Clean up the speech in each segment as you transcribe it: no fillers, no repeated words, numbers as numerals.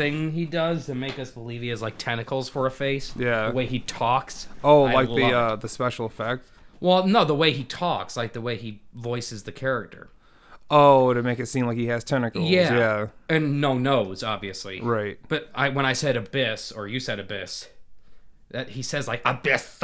thing he does to make us believe he has like tentacles for a face. Yeah. The way he talks. Oh, like the special effect? Well, no, the way he talks, like the way he voices the character. Oh, to make it seem like he has tentacles. Yeah. And no nose, obviously. Right. But when I said abyss, or you said abyss, that he says like abyss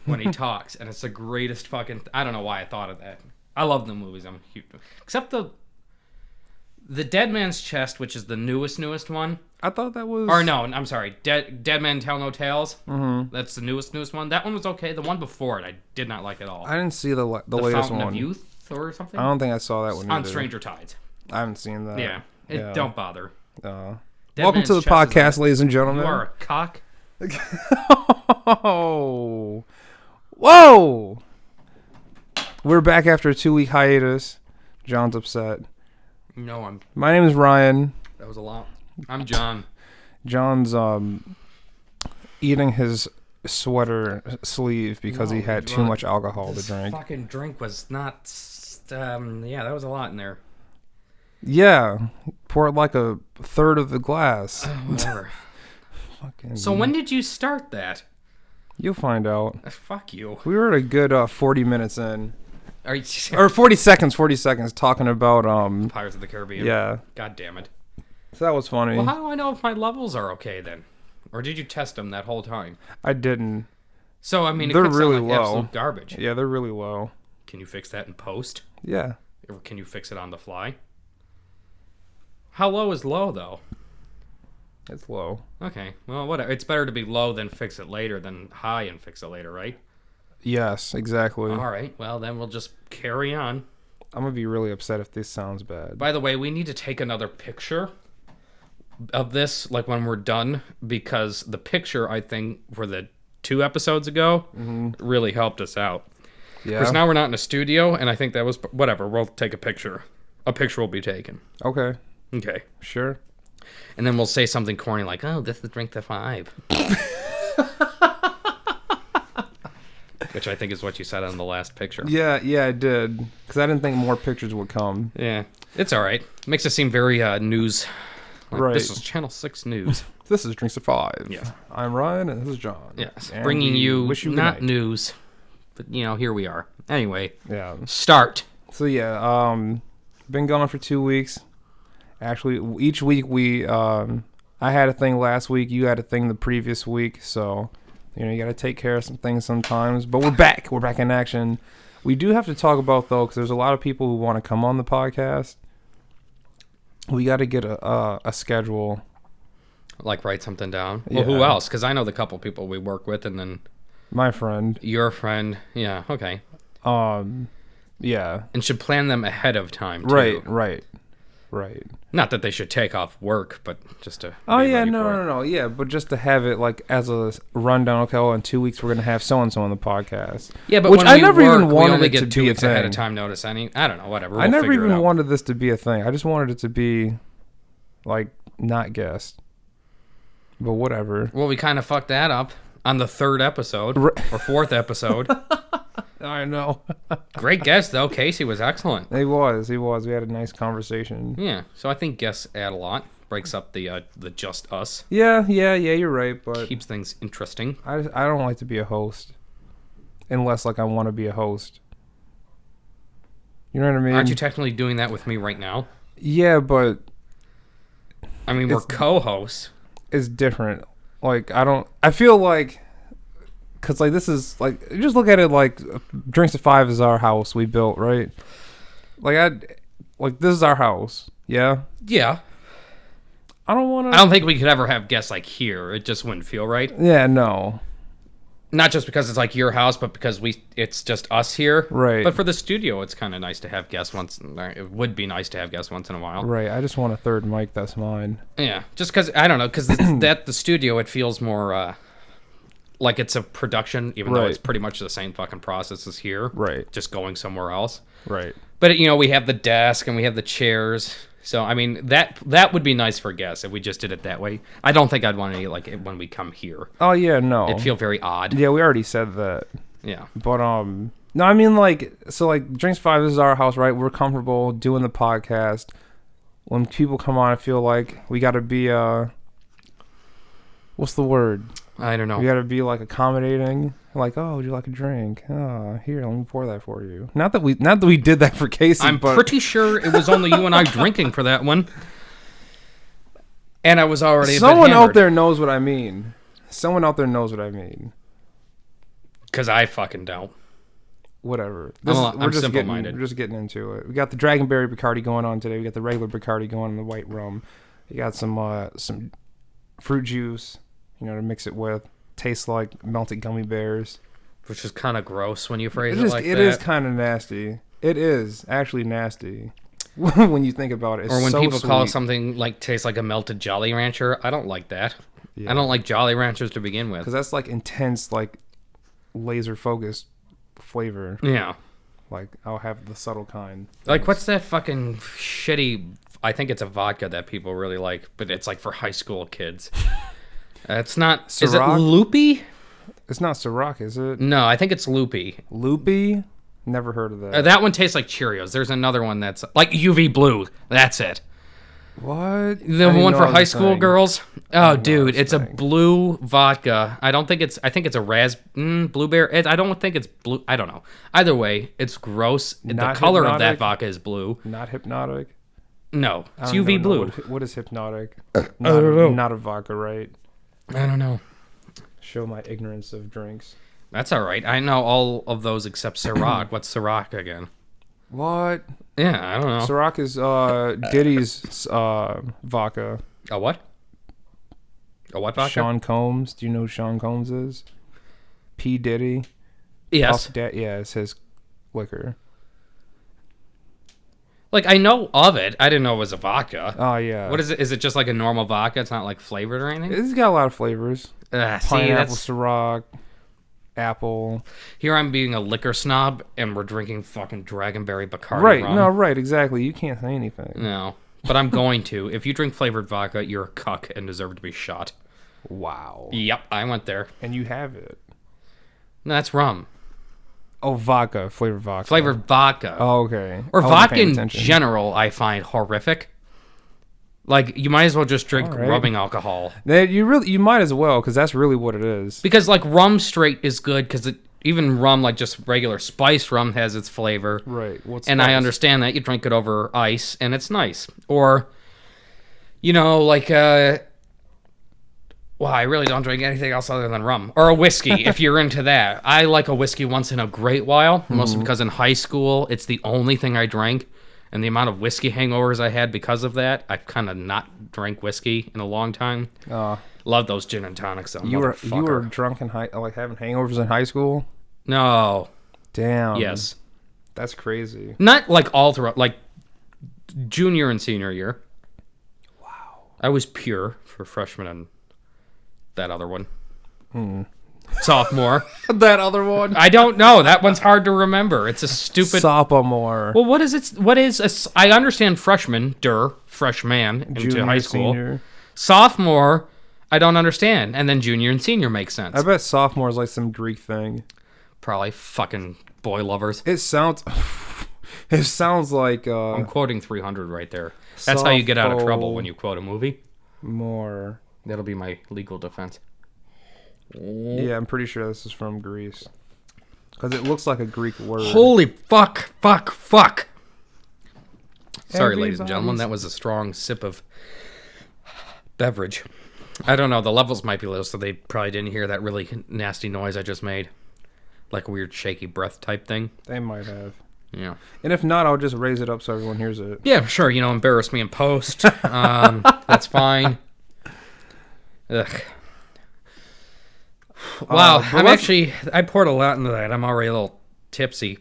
when he talks, and it's the greatest fucking. I don't know why I thought of that. I love the movies. I'm huge, except the Dead Man's Chest, which is the newest one. I thought that was. Or no, I'm sorry. Dead Man Tell No Tales. Mm-hmm. That's the newest one. That one was okay. The one before it, I did not like at all. I didn't see the latest Fountain one. Of Youth or something. I don't think I saw that one on either. Stranger Tides. I haven't seen that. Yeah. Don't bother. Welcome to the podcast, ladies and gentlemen. You are a cock. Oh. Whoa! We're back after a 2-week hiatus. John's upset. No, My name is Ryan. That was a lot. I'm John. John's eating his sweater sleeve because he had too much alcohol to drink. Fucking drink was not. That was a lot in there. Yeah, poured like a third of the glass. Whatever. So when did you start that? You'll find out. Fuck you. We were at a good 40 minutes in. Are you or 40 seconds talking about Pirates of the Caribbean. Yeah. God damn it. So that was funny. Well, how do I know if my levels are okay then? Or did you test them that whole time? I didn't. So I mean, they're it could really sound like low. absolute garbage. Yeah, they're really low. Can you fix that in post? Yeah. Or can you fix it on the fly? How low is low though? It's low. Okay. Well, whatever. It's better to be low than fix it later than high and fix it later, right? Yes, exactly. All right. Well, then we'll just carry on. I'm going to be really upset if this sounds bad. By the way, we need to take another picture of this, like when we're done, because the picture, I think, for the 2 episodes ago really helped us out. Yeah. Because now we're not in a studio, and I think that was... Whatever. We'll take a picture. A picture will be taken. Okay. Okay. Sure. And then we'll say something corny like, oh, this is drink to 5. Which I think is what you said on the last picture. Yeah, I did. Because I didn't think more pictures would come. Yeah. It's all right. Makes it seem very news. Like, right. This is Channel 6 News. This is Drinks to 5. Yes. I'm Ryan, and this is John. Yes. And Bringing you not good night. news, but, here we are. Anyway. Yeah. Start. So, yeah, been gone for 2 weeks. Actually, each week I had a thing last week, you had a thing the previous week, so, you got to take care of some things sometimes. But we're back. We're back in action. We do have to talk about, though, because there's a lot of people who want to come on the podcast. We got to get a schedule. Like write something down? Yeah. Well, who else? Because I know the couple people we work with, and then... My friend. Your friend. Yeah, okay. Yeah. And should plan them ahead of time, too. Right. Not that they should take off work, but just to... Oh, yeah, no. Yeah, but just to have it, like, as a rundown. Okay, well, in 2 weeks, we're going to have so-and-so on the podcast. Yeah, but which when I we never work, even wanted we only it get to 2 be a weeks ahead thing. of time notice. I don't know, whatever. I never even wanted wanted this to be a thing. I just wanted it to be, like, not guest. But whatever. Well, we kind of fucked that up on the 3rd episode, or 4th episode. I know. Great guest, though. Casey was excellent. He was. We had a nice conversation. Yeah, so I think guests add a lot. Breaks up the just us. Yeah, you're right, but... Keeps things interesting. I don't like to be a host. Unless, like, I want to be a host. You know what I mean? Aren't you technically doing that with me right now? Yeah, but... I mean, we're co-hosts. It's different. Like, I feel like... Because, like, this is, like... Just look at it like... Drinks to 5 is our house we built, right? Like, this is our house. Yeah? Yeah. I don't want to... I don't think we could ever have guests, like, here. It just wouldn't feel right. Yeah, no. Not just because it's, like, your house, but because it's just us here. Right. But for the studio, it's kind of nice to have guests once... It would be nice to have guests once in a while. Right. I just want a third mic. That's mine. Yeah. Just because... I don't know. Because the studio, it feels more... like it's a production, even though it's pretty much the same fucking process as here. Right. Just going somewhere else. Right. But, we have the desk and we have the chairs. So, I mean, that would be nice for guests if we just did it that way. I don't think I'd want to, like, it when we come here. Oh, yeah, no. It'd feel very odd. Yeah, we already said that. Yeah. But, no, I mean, like, so, like, Drinks 5, this is our house, right? We're comfortable doing the podcast. when people come on, I feel like we got to be what's the word? I don't know. We got to be like accommodating. Like, oh, would you like a drink? Oh, here, let me pour that for you. Not that we did that for Casey. I'm but pretty sure it was only you and I drinking for that one. And I was already someone a bit out hammered. there knows what I mean. Someone out there knows what I mean. Because I fucking don't. Whatever. I'm simple-minded. We're just getting into it. We got the Dragonberry Bacardi going on today. We got the regular Bacardi going on, the white rum. You got some fruit juice, to mix it with. Tastes like melted gummy bears. Which is kind of gross when you phrase it like that. It is kind of nasty. It is actually nasty when you think about it. It's or when so people call sweet. something like tastes like a melted Jolly Rancher, I don't like that. Yeah. I don't like Jolly Ranchers to begin with. Because that's like intense, like laser focused flavor. Yeah. Like I'll have the subtle kind. Like what's that fucking shitty? I think it's a vodka that people really like, but it's like for high school kids. It's not. Ciroc? Is it Loopy? It's not Ciroc, is it? No, I think it's Loopy. Loopy? Never heard of that. That one tastes like Cheerios. There's another one that's like UV Blue. That's it. What? The one for high school thing. girls. Oh, dude, it's a thing. blue vodka. I think it's a blueberry. I don't think it's blue. I don't know. Either way, it's gross. Not the color of that hypnotic? vodka is blue. Not hypnotic? No, it's I don't UV even know blue. What is hypnotic? I don't know. Not a vodka, right? I don't know. Show my ignorance of drinks. That's all right. I know all of those except Ciroc. What's Ciroc again? What? Yeah, I don't know. Ciroc is Diddy's vodka. A what? A what vodka? Sean Combs. Do you know who Sean Combs is? P. Diddy. Yes. Yeah, it's his liquor. Like, I know of it. I didn't know it was a vodka. Oh, yeah. What is it? Is it just like a normal vodka? It's not like flavored or anything? It's got a lot of flavors. See, Pineapple, that's... Ciroc, apple. Here I'm being a liquor snob, and we're drinking fucking Dragonberry Bacardi Right, rum. no, right, exactly. You can't say anything. No. But I'm going to. If you drink flavored vodka, you're a cuck and deserve to be shot. Wow. Yep, I went there. And you have it. No, that's rum. Oh, vodka, flavored vodka. Flavored vodka. Oh, okay. Or I wasn't vodka paying in attention. general, I find horrific. Like, you might as well just drink All right. rubbing alcohol. You might as well, because that's really what it is. Because, like, rum straight is good, because even rum, like just regular spiced rum, has its flavor. Right. And I understand that. You drink it over ice, and it's nice. Or, like, well, I really don't drink anything else other than rum. Or a whiskey, if you're into that. I like a whiskey once in a great while, mostly because in high school, it's the only thing I drank. And the amount of whiskey hangovers I had because of that, I've kind of not drank whiskey in a long time. Love those gin and tonics, though, You were drunk in like having hangovers in high school? No. Damn. Yes. That's crazy. Not like all throughout, like junior and senior year. Wow. I was pure for freshman and that other one. Sophomore. That other one? I don't know. That one's hard to remember. It's a stupid... Sophomore. Well, what is it? I understand freshman, freshman into Junior, high school. Senior. Sophomore, I don't understand. And then junior and senior makes sense. I bet sophomore is like some Greek thing. Probably fucking boy lovers. It sounds like I'm quoting 300 right there. That's how you get out of trouble when you quote a movie. More. That'll be my legal defense. Yeah, I'm pretty sure this is from Greece. Because it looks like a Greek word. Holy fuck. Sorry, ladies and gentlemen. That was a strong sip of beverage. I don't know. The levels might be low, so they probably didn't hear that really nasty noise I just made. Like a weird shaky breath type thing. They might have. Yeah. And if not, I'll just raise it up so everyone hears it. Yeah, sure. Embarrass me in post. That's fine. Ugh. Wow. I poured a lot into that. I'm already a little tipsy.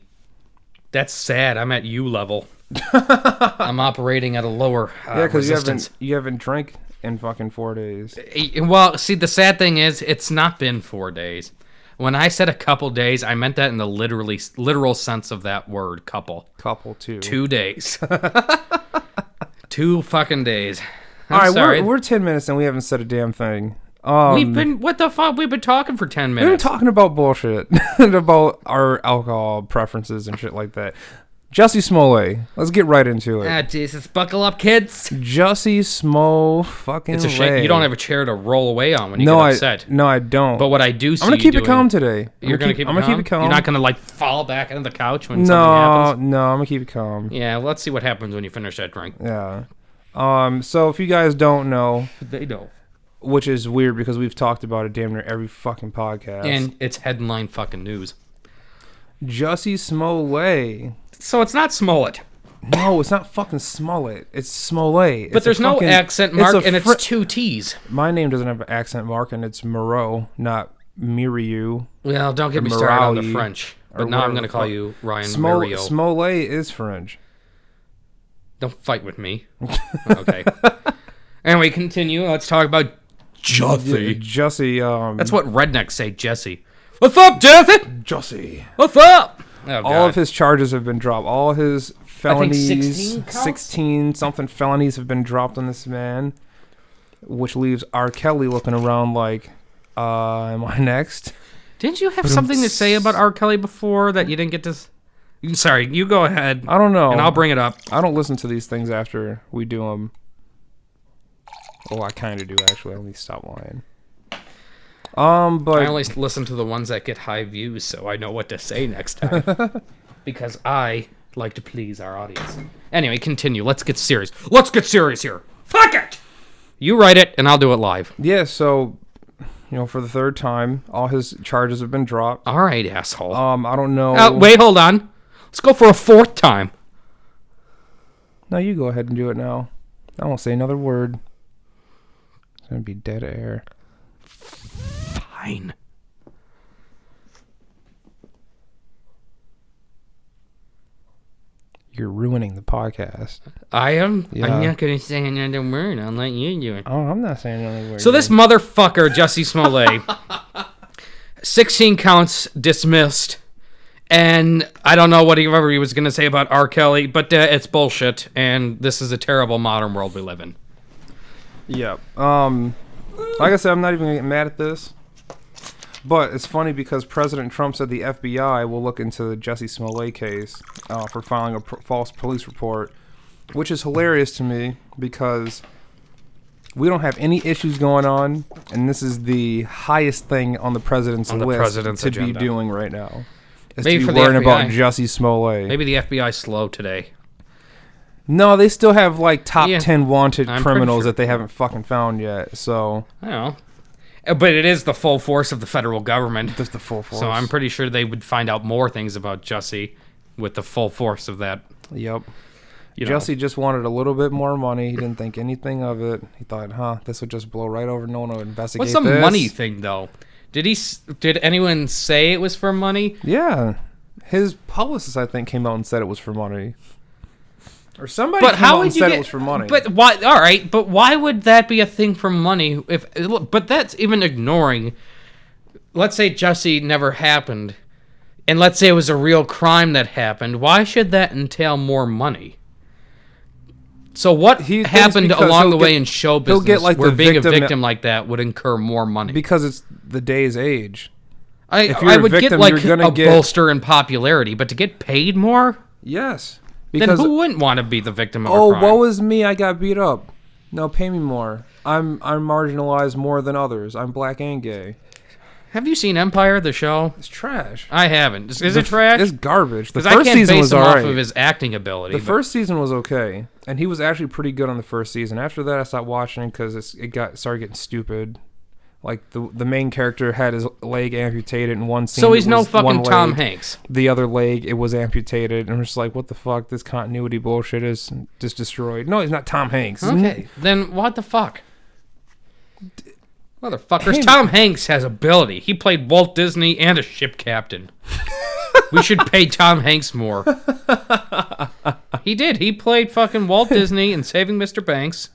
That's sad. I'm at U level. I'm operating at a lower because resistance. you haven't drank in fucking 4 days. Well, see, the sad thing is, it's not been 4 days. When I said a couple days, I meant that in the literal sense of that word, couple. Couple, too. 2 days. 2 fucking days. All right, sorry. we're 10 minutes and we haven't said a damn thing. What the fuck? We've been talking for 10 minutes. We've been talking about bullshit. About our alcohol preferences and shit like that. Jussie Smollett. Let's get right into it. Ah, Jesus, buckle up, kids. Jussie Smo fucking It's a shame you don't have a chair to roll away on when you no, get upset. No, I don't. But what I do see I'm gonna keep you it calm today. You're gonna keep it calm? You're not gonna like fall back into the couch when something happens? No, I'm gonna keep it calm. Yeah, let's see what happens when you finish that drink. Yeah. So if you guys don't know, They don't. which is weird because we've talked about it damn near every fucking podcast. And it's headline fucking news. Jussie Smollett. So it's not Smollett. No, it's not fucking Smollett. It's Smollett. But there's no accent mark, and it's two T's. My name doesn't have an accent mark, and it's Moreau, not Miriu. Well, don't get me started on the French. But now I'm going to call you Ryan Mario. Smollett is French. Don't fight with me. Okay. Anyway, continue. Let's talk about Jussie. Jussie. That's what rednecks say, Jesse. What's up, Jesse? Jussie. What's up? Oh, all of his charges have been dropped. All his felonies, 16 something felonies have been dropped on this man, which leaves R. Kelly looking around like, am I next? Didn't you have something to say about R. Kelly before that you didn't get to... Sorry, you go ahead. I don't know. And I'll bring it up. I don't listen to these things after we do them. Well, I kind of do, actually. Let me stop lying. But I only listen to the ones that get high views, so I know what to say next time. Because I like to please our audience. Anyway, continue. Let's get serious. Let's get serious here. Fuck it! You write it, and I'll do it live. Yeah, so, for the third time, all his charges have been dropped. All right, asshole. I don't know. Wait, hold on. Let's go for a fourth time. No, you go ahead and do it now. I won't say another word. It's going to be dead air. Fine. You're ruining the podcast. I am? Yeah. I'm not going to say another word. I'll let you do it. Oh, I'm not saying another word. So this motherfucker, Jussie Smollett, 16 counts dismissed. And I don't know whatever he was going to say about R. Kelly, but it's bullshit. And this is a terrible modern world we live in. Yeah. Like I said, I'm not even going to get mad at this. But it's funny because President Trump said the FBI will look into the Jussie Smollett case for filing a false police report, which is hilarious to me because we don't have any issues going on, and this is the highest thing on the president's list to agenda. be doing right now. Is Maybe to for be the learning FBI. about Jussie Smollett. Maybe the FBI's slow today. No, they still have like top 10 wanted I'm criminals pretty sure. that they haven't fucking found yet. So I don't know. But it is the full force of the federal government. just the full force. So I'm pretty sure they would find out more things about Jussie with the full force of that. Yep. You know. Jussie just wanted a little bit more money. He didn't think anything of it. He thought, this would just blow right over. No one would investigate What's the this. money thing, though? Did anyone say it was for money? Yeah. His publicist, I think, came out and said it was for money. Or somebody But came how out would and you said get, it was for money. But why? All right, but why would that be a thing for money? But that's even ignoring. Let's say Jussie never happened, and let's say it was a real crime that happened. Why should that entail more money? So what happened along the way in show business where being a victim like that would incur more money? Because it's the day's age. I would get like a bolster in popularity, but to get paid more? Yes. Then who wouldn't want to be the victim of a crime? Woe is me, I got beat up. No, pay me more. I'm marginalized more than others. I'm black and gay. Have you seen Empire, the show? It's trash. I haven't. Is it trash? It's garbage. The Because I first can't season base was him alright. off of his acting ability. The first season was okay, and he was actually pretty good on the first season. After that, I stopped watching because it started getting stupid. Like the main character had his leg amputated in one scene. So he's it no was fucking one Tom leg. Hanks. The other leg, it was amputated, and I'm just like, what the fuck? This continuity bullshit is just destroyed. No, he's not Tom Hanks. Okay, then what the fuck? Motherfuckers, Tom Hanks has ability. He played Walt Disney and a ship captain. We should pay Tom Hanks more. He did. He played fucking Walt Disney in Saving Mr. Banks,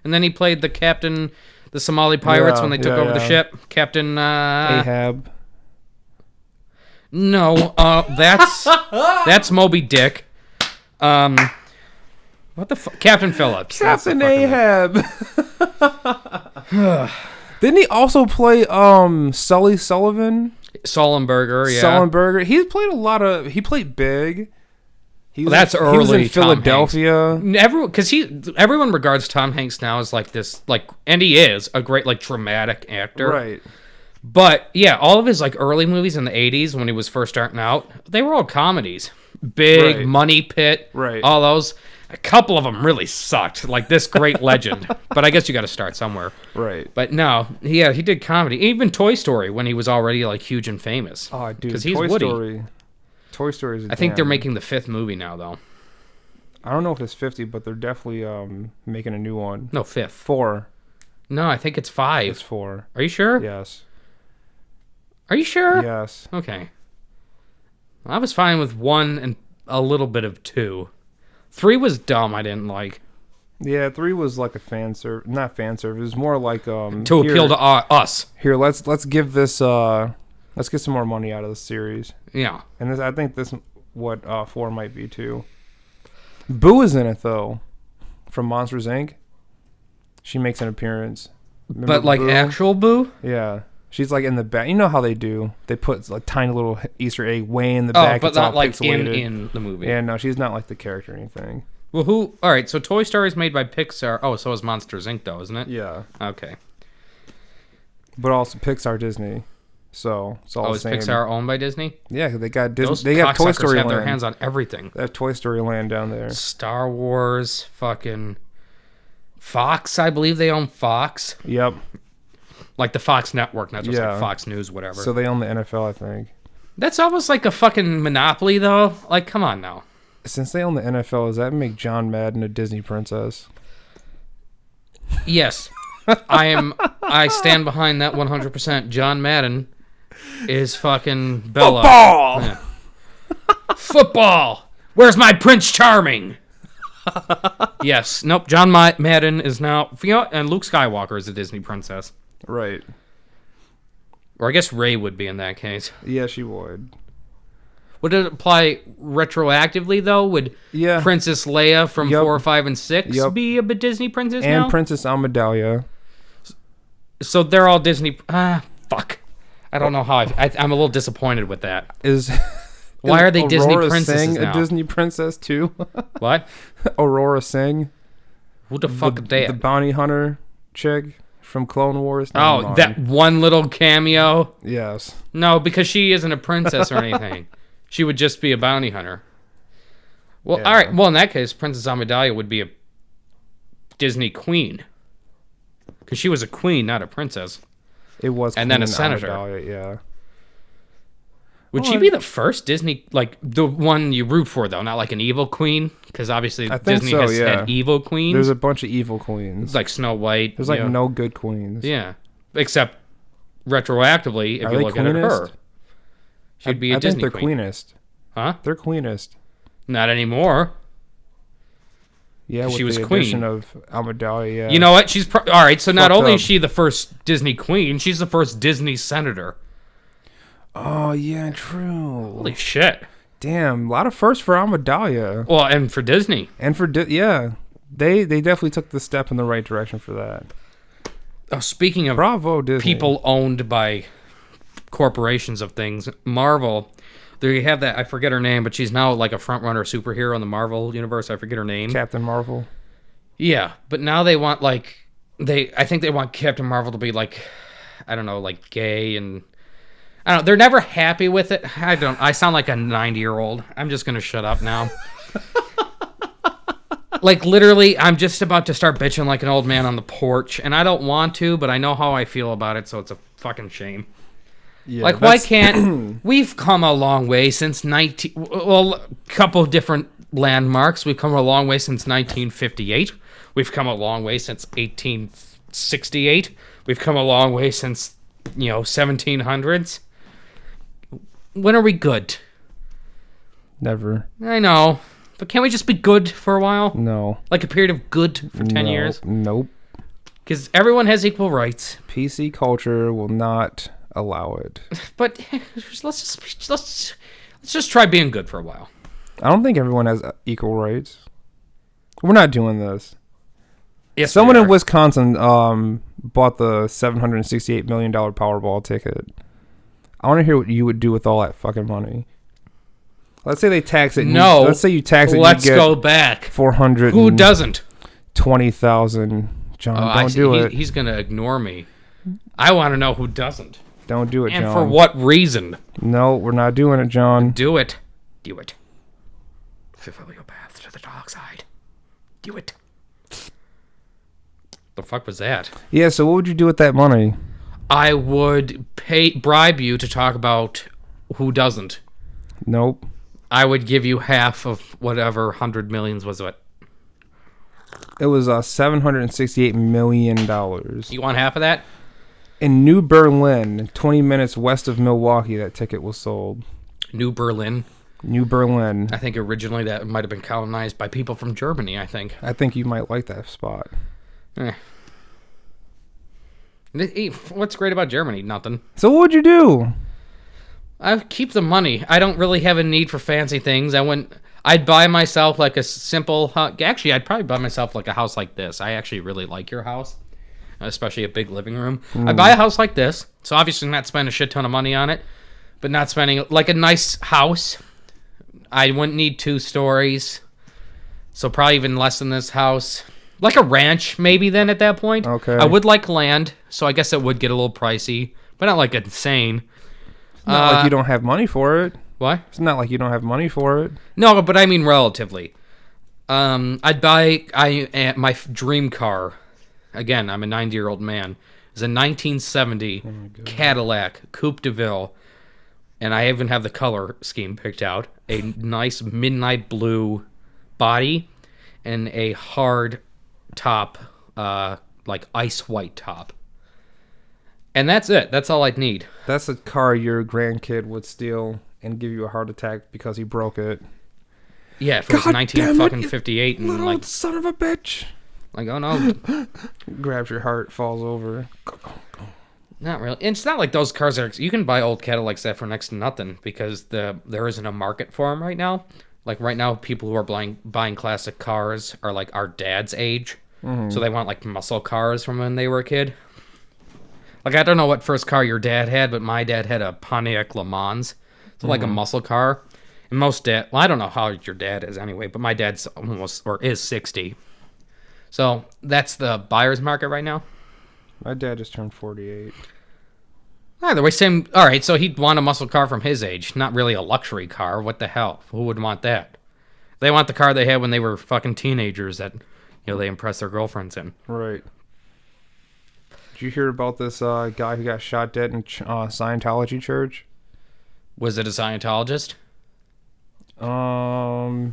and then he played the captain, the Somali pirates when they took over the ship. Captain Ahab. No, that's Moby Dick. What the fuck? Captain Phillips. Captain Ahab. Didn't he also play Sully Sullivan? Sullenberger, yeah. Sullenberger. He played Big. That's early. He was in Tom Philadelphia. Everyone regards Tom Hanks now as like this, like, and he is a great like dramatic actor, Right. But yeah, all of his like early movies in the '80s when he was first starting out, they were all comedies. Big, Right. Money Pit, Right. all those. A couple of them really sucked, like This Great Legend. But I guess you got to start somewhere. Right. But no, yeah, he did comedy. Even Toy Story when he was already like huge and famous. Oh, dude, because he's Toy Woody. Story. Toy Story is. I think they're making the 5th movie now, though. I don't know if it's 50, but they're definitely making a new one. No, 5th. 4. No, I think it's 5. It's 4. Are you sure? Yes. Are you sure? Yes. Okay. I was fine with 1 and a little bit of 2. 3 was dumb. I didn't like. Yeah, 3 was like a not fan service. It was more like To appeal to us. Here, let's give this let's get some more money out of the series. Yeah. And I think this what 4 might be too. Boo is in it though, from Monsters Inc. She makes an appearance. Remember But like Boo? actual Boo? Yeah. She's like in the back. You know how they do? They put like tiny little Easter egg way in the back. But it's not all like pixelated. in the movie. Yeah, no, she's not like the character or anything. Well, who? All right, so Toy Story is made by Pixar. Oh, so is Monsters Inc. though, isn't it? Yeah. Okay. But also Pixar, Disney. So it's all Oh, the is same. Pixar owned by Disney? Yeah, they got Disney. Those They got Toy cocksuckers Story have Land. their hands on everything. They have Toy Story Land down there. Star Wars, fucking Fox. I believe they own Fox. Yep. Like the Fox Network, not just Yeah. like Fox News, whatever. So they own the NFL, I think. That's almost like a fucking monopoly, though. Like, come on now. Since they own the NFL, does that make John Madden a Disney princess? Yes, I stand behind that 100%. John Madden is fucking Bella. Football! Yeah. Football. Where's my Prince Charming? Yes. Nope. John Madden is now, and Luke Skywalker is a Disney princess. Right. Or I guess Rey would be in that case. Yeah, she would. Would it apply retroactively, though? Would Yeah. Princess Leia from Yep. 4, 5, and 6 Yep. be a Disney princess And now? Princess Amidala. So they're all Disney. Fuck. I don't know how. I'm a little disappointed with that. Why are they Disney Aurora princesses Singh now? a Disney princess too? What? Aurora Singh, Who the fuck is that? the bounty hunter chick from Clone Wars. Never mind. That one little cameo? Yes. No, because she isn't a princess or anything. She would just be a bounty hunter. Well, Yeah. all right. Well, in that case, Princess Amidala would be a Disney queen. Because she was a queen, not a princess. It was. And then a Queen senator. Amidala, yeah. Would she be the first Disney, like the one you root for, though, not like an evil queen? Because obviously I think Disney so, has yeah. had evil queens. There's a bunch of evil queens. It's like Snow White. There's like you know. no good queens. Yeah. Except retroactively, if Are you they look at her. queenest? She'd be a I Disney think they're queen. queenest. Huh? They're queenest. Not anymore. Yeah, with She was the queen. addition of Amidala, yeah. You know what? She's all right. So not Fucked only up. is she the first Disney queen, she's the first Disney senator. Oh, yeah, true. Holy shit! Damn, a lot of firsts for Amidala. Well, and for Disney. And for, yeah, they definitely took the step in the right direction for that. Oh, speaking of Bravo, Disney. people owned by corporations of things, Marvel. There you have that. I forget her name, but she's now like a front runner superhero in the Marvel universe. I forget her name. Captain Marvel. Yeah, but now they want I think they want Captain Marvel to be like, I don't know, like gay and I don't know. They're never happy with it. I sound like a 90-year-old. I'm just gonna shut up now. Like literally, I'm just about to start bitching like an old man on the porch, and I don't want to, but I know how I feel about it, so it's a fucking shame. Yeah, Like, why can't we've come a long way since a couple different landmarks. We've come a long way since 1958. We've come a long way since 1868. We've come a long way since 1700s. When are we good? Never. I know, but can't we just be good for a while? No. Like a period of good for 10 years? Nope. Because everyone has equal rights. PC culture will not allow it. But let's just try being good for a while. I don't think everyone has equal rights. We're not doing this. Yes, Someone we in are. Wisconsin bought the $768 million Powerball ticket. I want to hear what you would do with all that fucking money. Let's say they tax it. No. Let's say you tax it. Let's you get go back. 400. Who doesn't? 20,000. John, don't do it. He's gonna ignore me. I want to know who doesn't. Don't do it, And John. for what reason? No, we're not doing it, John. Do it. Do it. Fulfill your path to the dark side. Do it. The fuck was that? Yeah, so what would you do with that money? I would bribe you to talk about who doesn't. Nope. I would give you half of whatever 100 millions was it. It was $768 million. You want half of that? In New Berlin, 20 minutes west of Milwaukee, that ticket was sold. New Berlin. New Berlin. I think originally that might have been colonized by people from Germany, I think. I think you might like that spot. What's great about Germany? Nothing. So what would you do? I'd keep the money. I don't really have a need for fancy things. I'd buy myself like a simple... Actually, I'd probably buy myself like a house like this. I actually really like your house, especially a big living room. I'd buy a house like this, so obviously not spend a shit ton of money on it, but not spending... Like a nice house. I wouldn't need 2 stories, so probably even less than this house. Like a ranch, maybe, then, at that point. Okay. I would like land, so I guess it would get a little pricey, but not like insane. It's not like you don't have money for it. What? It's not like you don't have money for it. No, but I mean relatively. I'd buy my dream car. Again, I'm a 90-year-old man. It's a 1970 Cadillac Coupe de Ville, and I even have the color scheme picked out. A nice midnight blue body and a hard top, like ice white top. And that's it. That's all I'd need. That's a car your grandkid would steal and give you a heart attack because he broke it. Yeah, if it was 1958 and like son of a bitch. Like, oh no. Grabs your heart, falls over. Not really. It's not like those cars are... You can buy old Cadillacs that for next to nothing because there isn't a market for them right now. Like right now, people who are buying classic cars are like our dad's age. Mm-hmm. So they want like muscle cars from when they were a kid. Like, I don't know what first car your dad had, but my dad had a Pontiac Le Mans. So like a muscle car. And most dad... Well, I don't know how old your dad is anyway, but my dad's almost... Or is 60. So that's the buyer's market right now. My dad just turned 48. Either way, same... Alright, so he'd want a muscle car from his age. Not really a luxury car. What the hell? Who would want that? They want the car they had when they were fucking teenagers that, they impress their girlfriends in. Right. Did you hear about this guy who got shot dead in Scientology church? Was it a Scientologist? I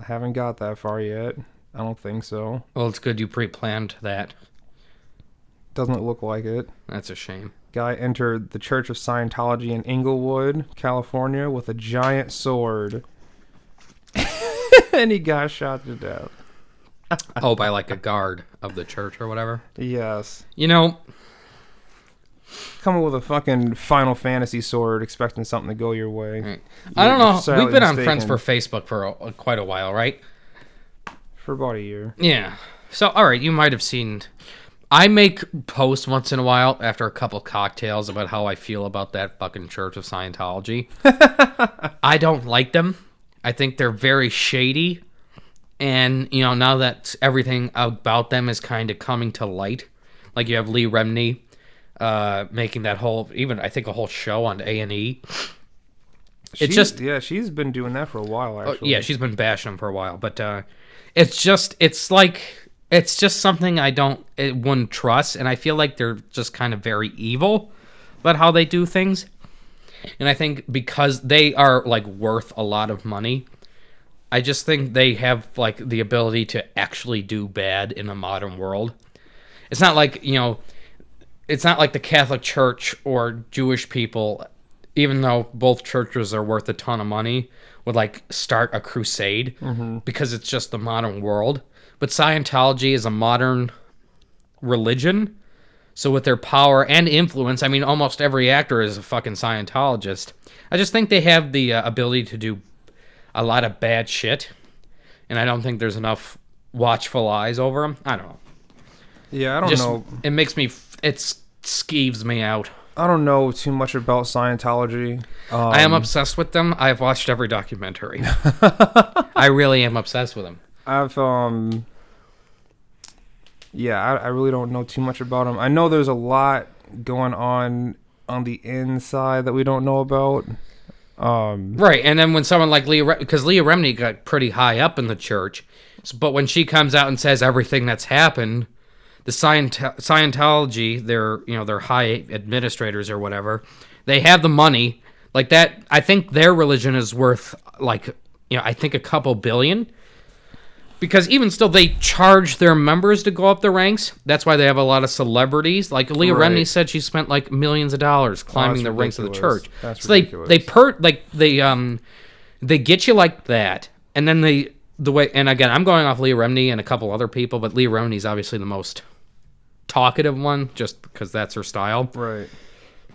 haven't got that far yet. I don't think so. Well, it's good you pre-planned that. Doesn't look like it. That's a shame. Guy entered the Church of Scientology in Inglewood, California, with a giant sword. And he got shot to death. Oh, by like a guard of the church or whatever? Yes. Coming with a fucking Final Fantasy sword, expecting something to go your way. Right. I don't know. We've been on Friends for Facebook for quite a while, right? For about a year. Yeah. So, all right, you might have seen... I make posts once in a while after a couple cocktails about how I feel about that fucking Church of Scientology. I don't like them. I think they're very shady. And, now that everything about them is kind of coming to light, like you have Lee Remney making that whole, even I think a whole show on A&E. She's been doing that for a while, actually. Yeah, she's been bashing them for a while. But it's just something I wouldn't trust. And I feel like they're just kind of very evil about how they do things. And I think because they are, like, worth a lot of money, I just think they have, like, the ability to actually do bad in a modern world. It's not like, it's not like the Catholic Church or Jewish people, even though both churches are worth a ton of money, would, like, start a crusade because it's just the modern world. But Scientology is a modern religion. So with their power and influence, I mean, almost every actor is a fucking Scientologist. I just think they have the ability to do a lot of bad shit, and I don't think there's enough watchful eyes over them. I don't know. Yeah, I don't know. It makes me... It skeeves me out. I don't know too much about Scientology. I am obsessed with them. I've watched every documentary. I really am obsessed with them. I really don't know too much about them. I know there's a lot going on the inside that we don't know about. Right, and then when someone like because Leah Remini got pretty high up in the church, but when she comes out and says everything that's happened, the Scientology, their high administrators or whatever, they have the money like that. I think their religion is worth I think a couple billion. Because even still, they charge their members to go up the ranks. That's why they have a lot of celebrities. Like Leah Remini said, she spent like millions of dollars climbing the ranks of the church. That's so ridiculous. They get you like that, and then the way. And again, I'm going off Leah Remini and a couple other people, but Leah Remini is obviously the most talkative one, just because that's her style. Right.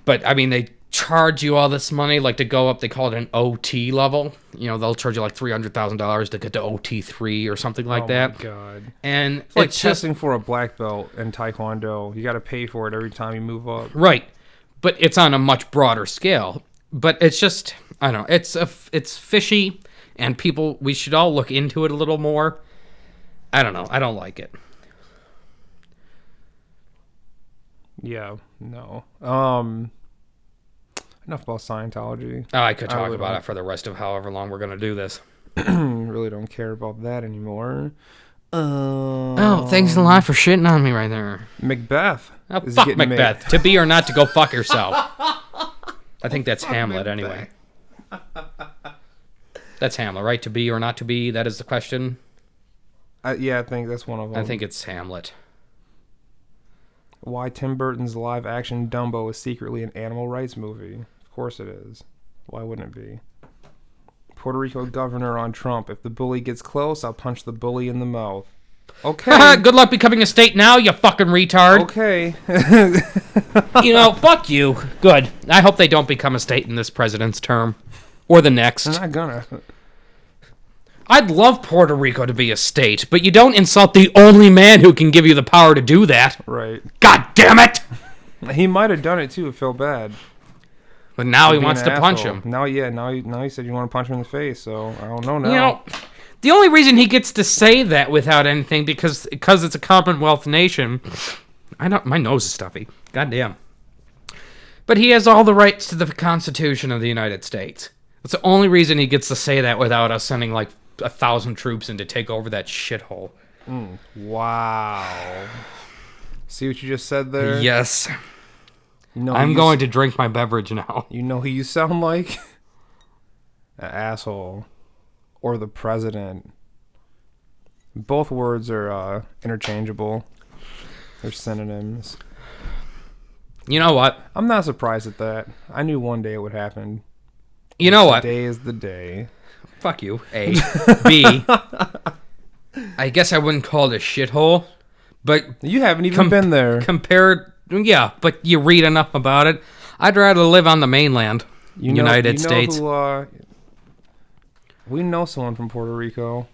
But I mean, they charge you all this money, like to go up. They call it an OT level. They'll charge you like $300,000 to get to OT3 or something like that. Oh my god! And it's like testing for a black belt in Taekwondo. You got to pay for it every time you move up. Right, but it's on a much broader scale. But it's just, I don't know. It's fishy, and we should all look into it a little more. I don't know. I don't like it. Yeah. No. Enough about Scientology. Oh, I could talk about it for the rest of however long we're going to do this. Really don't care about that anymore. Thanks a lot for shitting on me right there. Macbeth. Oh, fuck Macbeth. To be or not to, go fuck yourself. I think that's Hamlet anyway. That's Hamlet, right? To be or not to be, that is the question. Yeah, I think that's one of them. I think it's Hamlet. Why Tim Burton's live-action Dumbo is secretly an animal rights movie. Of course it is. Why wouldn't it be? Puerto Rico governor on Trump. If the bully gets close, I'll punch the bully in the mouth. Okay. Good luck becoming a state now, you fucking retard. Okay. Fuck you. Good. I hope they don't become a state in this president's term. Or the next. They're not gonna. I'd love Puerto Rico to be a state, but you don't insult the only man who can give you the power to do that. Right. God damn it! He might have done it too. It felt bad. But now he wants to punch him. Now he said you want to punch him in the face, so I don't know now. The only reason he gets to say that without anything because it's a Commonwealth nation. My nose is stuffy. God damn. But he has all the rights to the Constitution of the United States. That's the only reason he gets to say that without us sending like 1,000 troops in to take over that shithole. Wow. See what you just said there? Yes. I'm going to drink my beverage now. You know who you sound like? An asshole. Or the president. Both words are interchangeable. They're synonyms. You know what? I'm not surprised at that. I knew one day it would happen. You know what? Today is the day. Fuck you. A. B. I guess I wouldn't call it a shithole, but you haven't even been there. Yeah, but you read enough about it. I'd rather live on the mainland, United States. We know someone from Puerto Rico.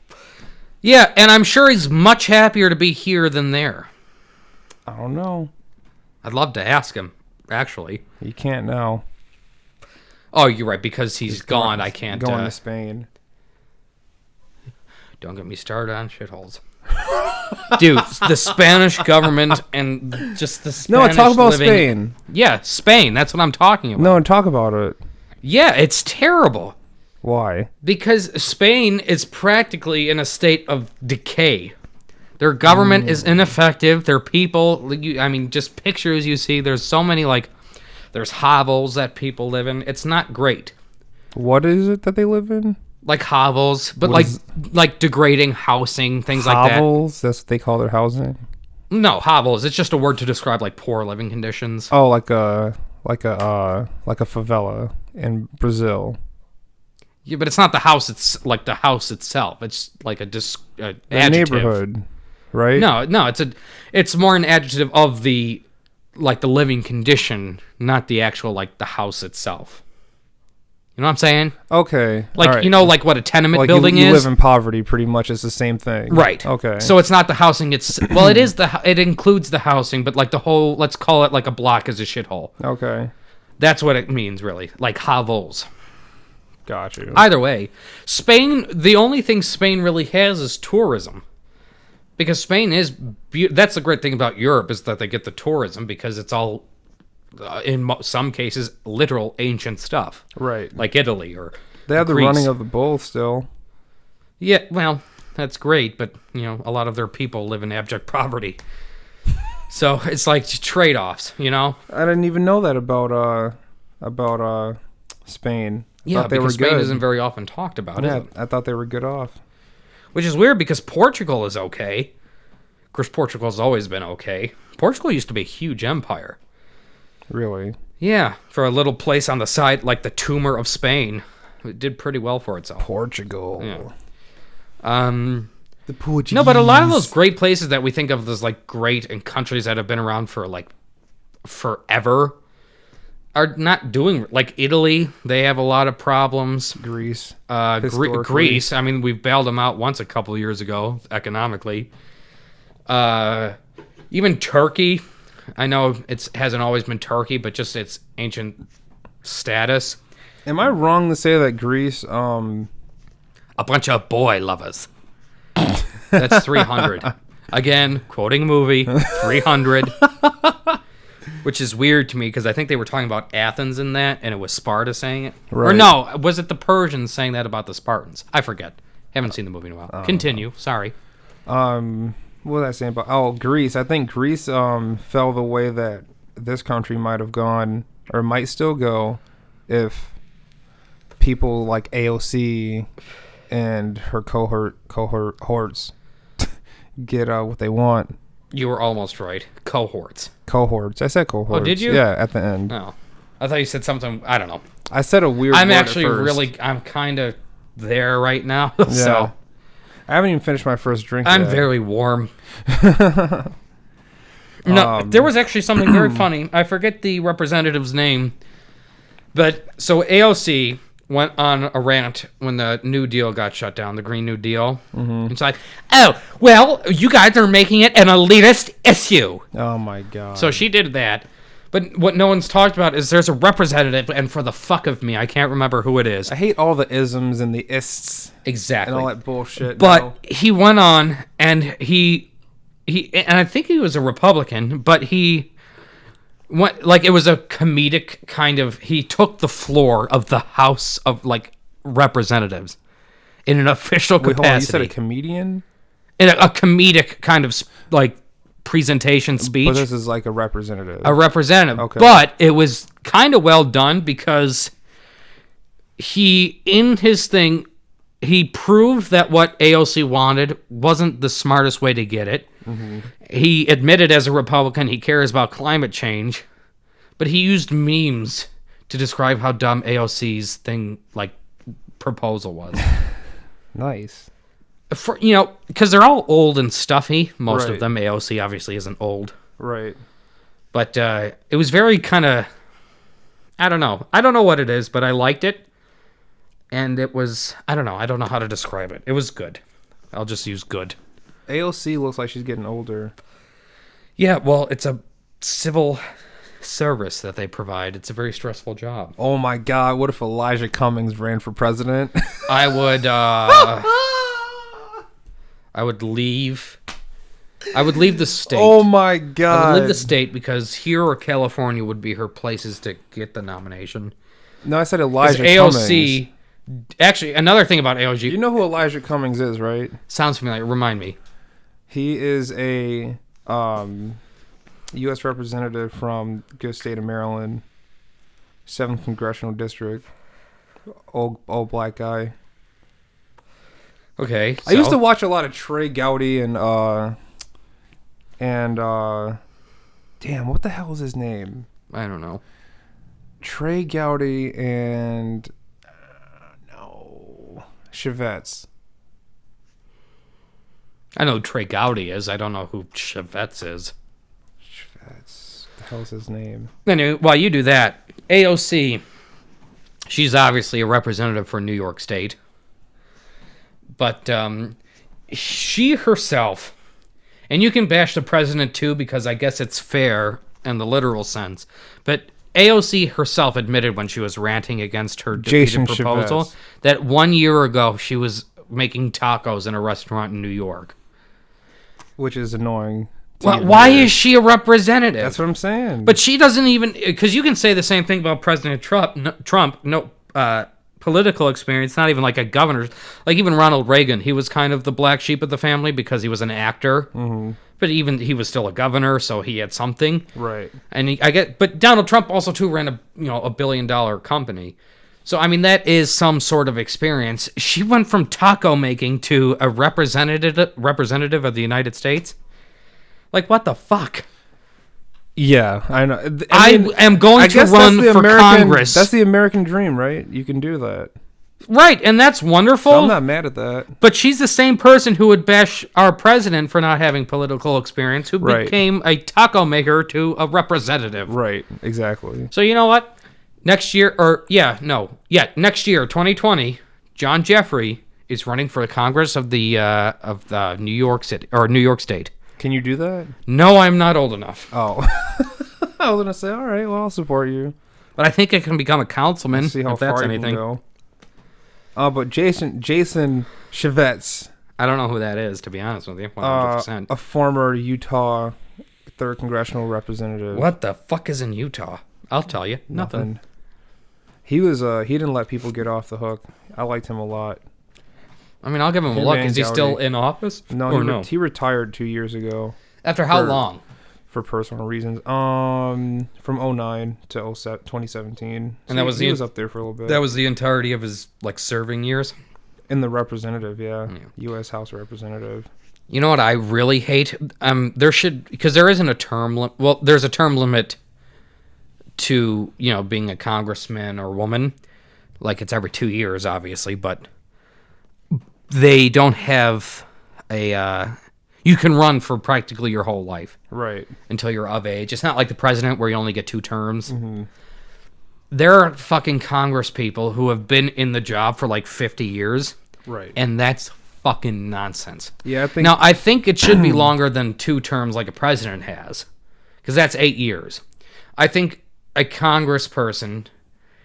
Yeah, and I'm sure he's much happier to be here than there. I don't know. I'd love to ask him, actually. You can't now. Oh, you're right, because he's gone. I can't. Going to Spain. Don't get me started on shitholes. Dude, the Spanish government and just the Spanish talk about Spain. Yeah, Spain. That's what I'm talking about. No, talk about it. Yeah, it's terrible. Why? Because Spain is practically in a state of decay. Their government is ineffective. Their people, just pictures you see. There's so many, there's hovels that people live in. It's not great. What is it that they live in? Like hovels, but like degrading housing, things like that. Hovels? That's what they call their housing? No, hovels. It's just a word to describe poor living conditions. Oh, like a favela in Brazil. Yeah, but it's not the house. It's like the house itself. It's like a adjective. Neighborhood, right? No. It's more an adjective of the living condition, not the actual the house itself. You know what I'm saying? Okay. Right. What a tenement building you is? You live in poverty, pretty much. It's the same thing. Right. Okay. So it's not the housing. It includes the housing, but the whole, let's call it a block is a shithole. Okay. That's what it means, really. Like hovels. Got you. Either way, Spain, the only thing Spain really has is tourism. Because Spain is... That's the great thing about Europe, is that they get the tourism, because it's all, in some cases, literal ancient stuff. Right. Like Italy or They have the Greece. running of the bull still. Yeah, well, that's great, but, a lot of their people live in abject poverty. So it's like trade-offs, I didn't even know that about Spain. Yeah, Thought they because were Spain good. isn't very often talked about, is Yeah, it? I thought they were good off. Which is weird, because Portugal is okay. Of course, Portugal's always been okay. Portugal used to be a huge empire. Really? Yeah, for a little place on the side, like the tumor of Spain. It did pretty well for itself. Portugal. Yeah. The Portuguese. No, but a lot of those great places that we think of as, like, great and countries that have been around for, like, forever are not doing... Like, Italy, they have a lot of problems. Greece. Greece, I mean, we've bailed them out once a couple of years ago, economically. Even Turkey, I know it hasn't always been Turkey, but just its ancient status. Am I wrong to say that Greece, A bunch of boy lovers. That's 300. Again, quoting a movie, 300. Which is weird to me, because I think they were talking about Athens in that, and it was Sparta saying it. Or Right. no, was it the Persians saying that about the Spartans? I forget. Haven't seen the movie in a while. Continue. Sorry. what was I saying about? Oh, Greece. I think Greece fell the way that this country might have gone, or might still go, if people like AOC and her cohorts get what they want. You were almost right. Cohorts. Cohorts. I said cohorts. Oh, did you? Yeah, at the end. Oh. I thought you said something. I don't know. I said a weird I'm word at actually first. I'm kind of there right now. Yeah. So I haven't even finished my first drink I'm yet. very warm. No, there was actually something very funny. I forget the representative's name. But so AOC went on a rant when the New Deal got shut down, the Green New Deal. Mm-hmm. It's like, oh, well, you guys are making it an elitist issue. Oh, my God. So she did that. But what no one's talked about is there's a representative, and for the fuck of me, I can't remember who it is. I hate all the isms and the ists Exactly. and all that bullshit. But now. he went on, and he and I think he was a Republican, but he went, like, it was a comedic kind of, he took the floor of the House of, like, Representatives in an official Wait, capacity. hold on, you said a comedian? In a comedic kind of, like, presentation speech. But this is like a representative. A representative. Okay. But it was kind of well done, because he, in his thing, he proved that what AOC wanted wasn't the smartest way to get it. Mm-hmm. He admitted as a Republican he cares about climate change, but he used memes to describe how dumb AOC's thing, like, proposal was. Nice. For, because they're all old and stuffy, most Right. of them. AOC obviously isn't old. Right. But it was very kind of, I don't know. I don't know what it is, but I liked it. And it was, I don't know how to describe it. It was good. I'll just use good. AOC looks like she's getting older. Yeah, well, it's a civil service that they provide. It's a very stressful job. Oh my God! What if Elijah Cummings ran for president? I would leave. I would leave the state. Oh my I would God! leave the state, because here or California would be her places to get the nomination. No, I said 'Cause Elijah AOC. Cummings. Actually, another thing about AOC. You know who Elijah Cummings is, right? Sounds familiar. Remind me. He is a U.S. representative from the good state of Maryland, 7th Congressional District. Old black guy. Okay. I used to watch a lot of Trey Gowdy and damn, what the hell is his name? I don't know. Trey Gowdy and no, Chevettes. I know who Trey Gowdy is. I don't know who Chevettes is. Chevettes. What the hell's his name? Anyway, while you do that, AOC, she's obviously a representative for New York State. But she herself, and you can bash the president too, because I guess it's fair in the literal sense, but AOC herself admitted when she was ranting against her Jason defeated proposal Chaffetz. that 1 year ago she was making tacos in a restaurant in New York. Which is annoying. Well, why is she a representative? That's what I'm saying. But she doesn't even, because you can say the same thing about President Trump. No political experience, not even like a governor. Like even Ronald Reagan, he was kind of the black sheep of the family because he was an actor. Mm-hmm. But even he was still a governor, so he had something. Right. And but Donald Trump also too ran a $1 billion company. So I mean that is some sort of experience. She went from taco making to a representative of the United States. Like, what the fuck? Yeah, I know. I am going to run for Congress. That's the American dream, right? You can do that. Right, and that's wonderful. So I'm not mad at that. But she's the same person who would bash our president for not having political experience, who became a taco maker to a representative. Right, exactly. So you know what? Next year, next year, 2020, John Jeffrey is running for the Congress of the New York City or New York State. Can you do that? No, I'm not old enough. Oh. I was going to say, all right, well, I'll support you. But I think I can become a councilman, see how if that's far anything. You can go. But Jason Chaffetz. I don't know who that is, to be honest with you, 100%. A former Utah 3rd Congressional Representative. What the fuck is in Utah? I'll tell you. Nothing. He was, he didn't let people get off the hook. I liked him a lot. I mean, I'll give him a look. Is he still in office? No, he retired 2 years ago. After how long? For personal reasons. From 2009 to 2017. And that was he was up there for a little bit. That was the entirety of his serving years? In the representative, yeah. U.S. House Representative. You know what I really hate? Because there isn't a term limit. Well, there's a term limit to, being a congressman or woman. Like, it's every 2 years, obviously, but they don't have you can run for practically your whole life. Right. Until you're of age. It's not like the president where you only get 2 terms. Mm-hmm. There are fucking Congress people who have been in the job for like 50 years. Right. And that's fucking nonsense. Yeah, I think it should be longer than 2 terms like a president has. Because that's 8 years. I think a congressperson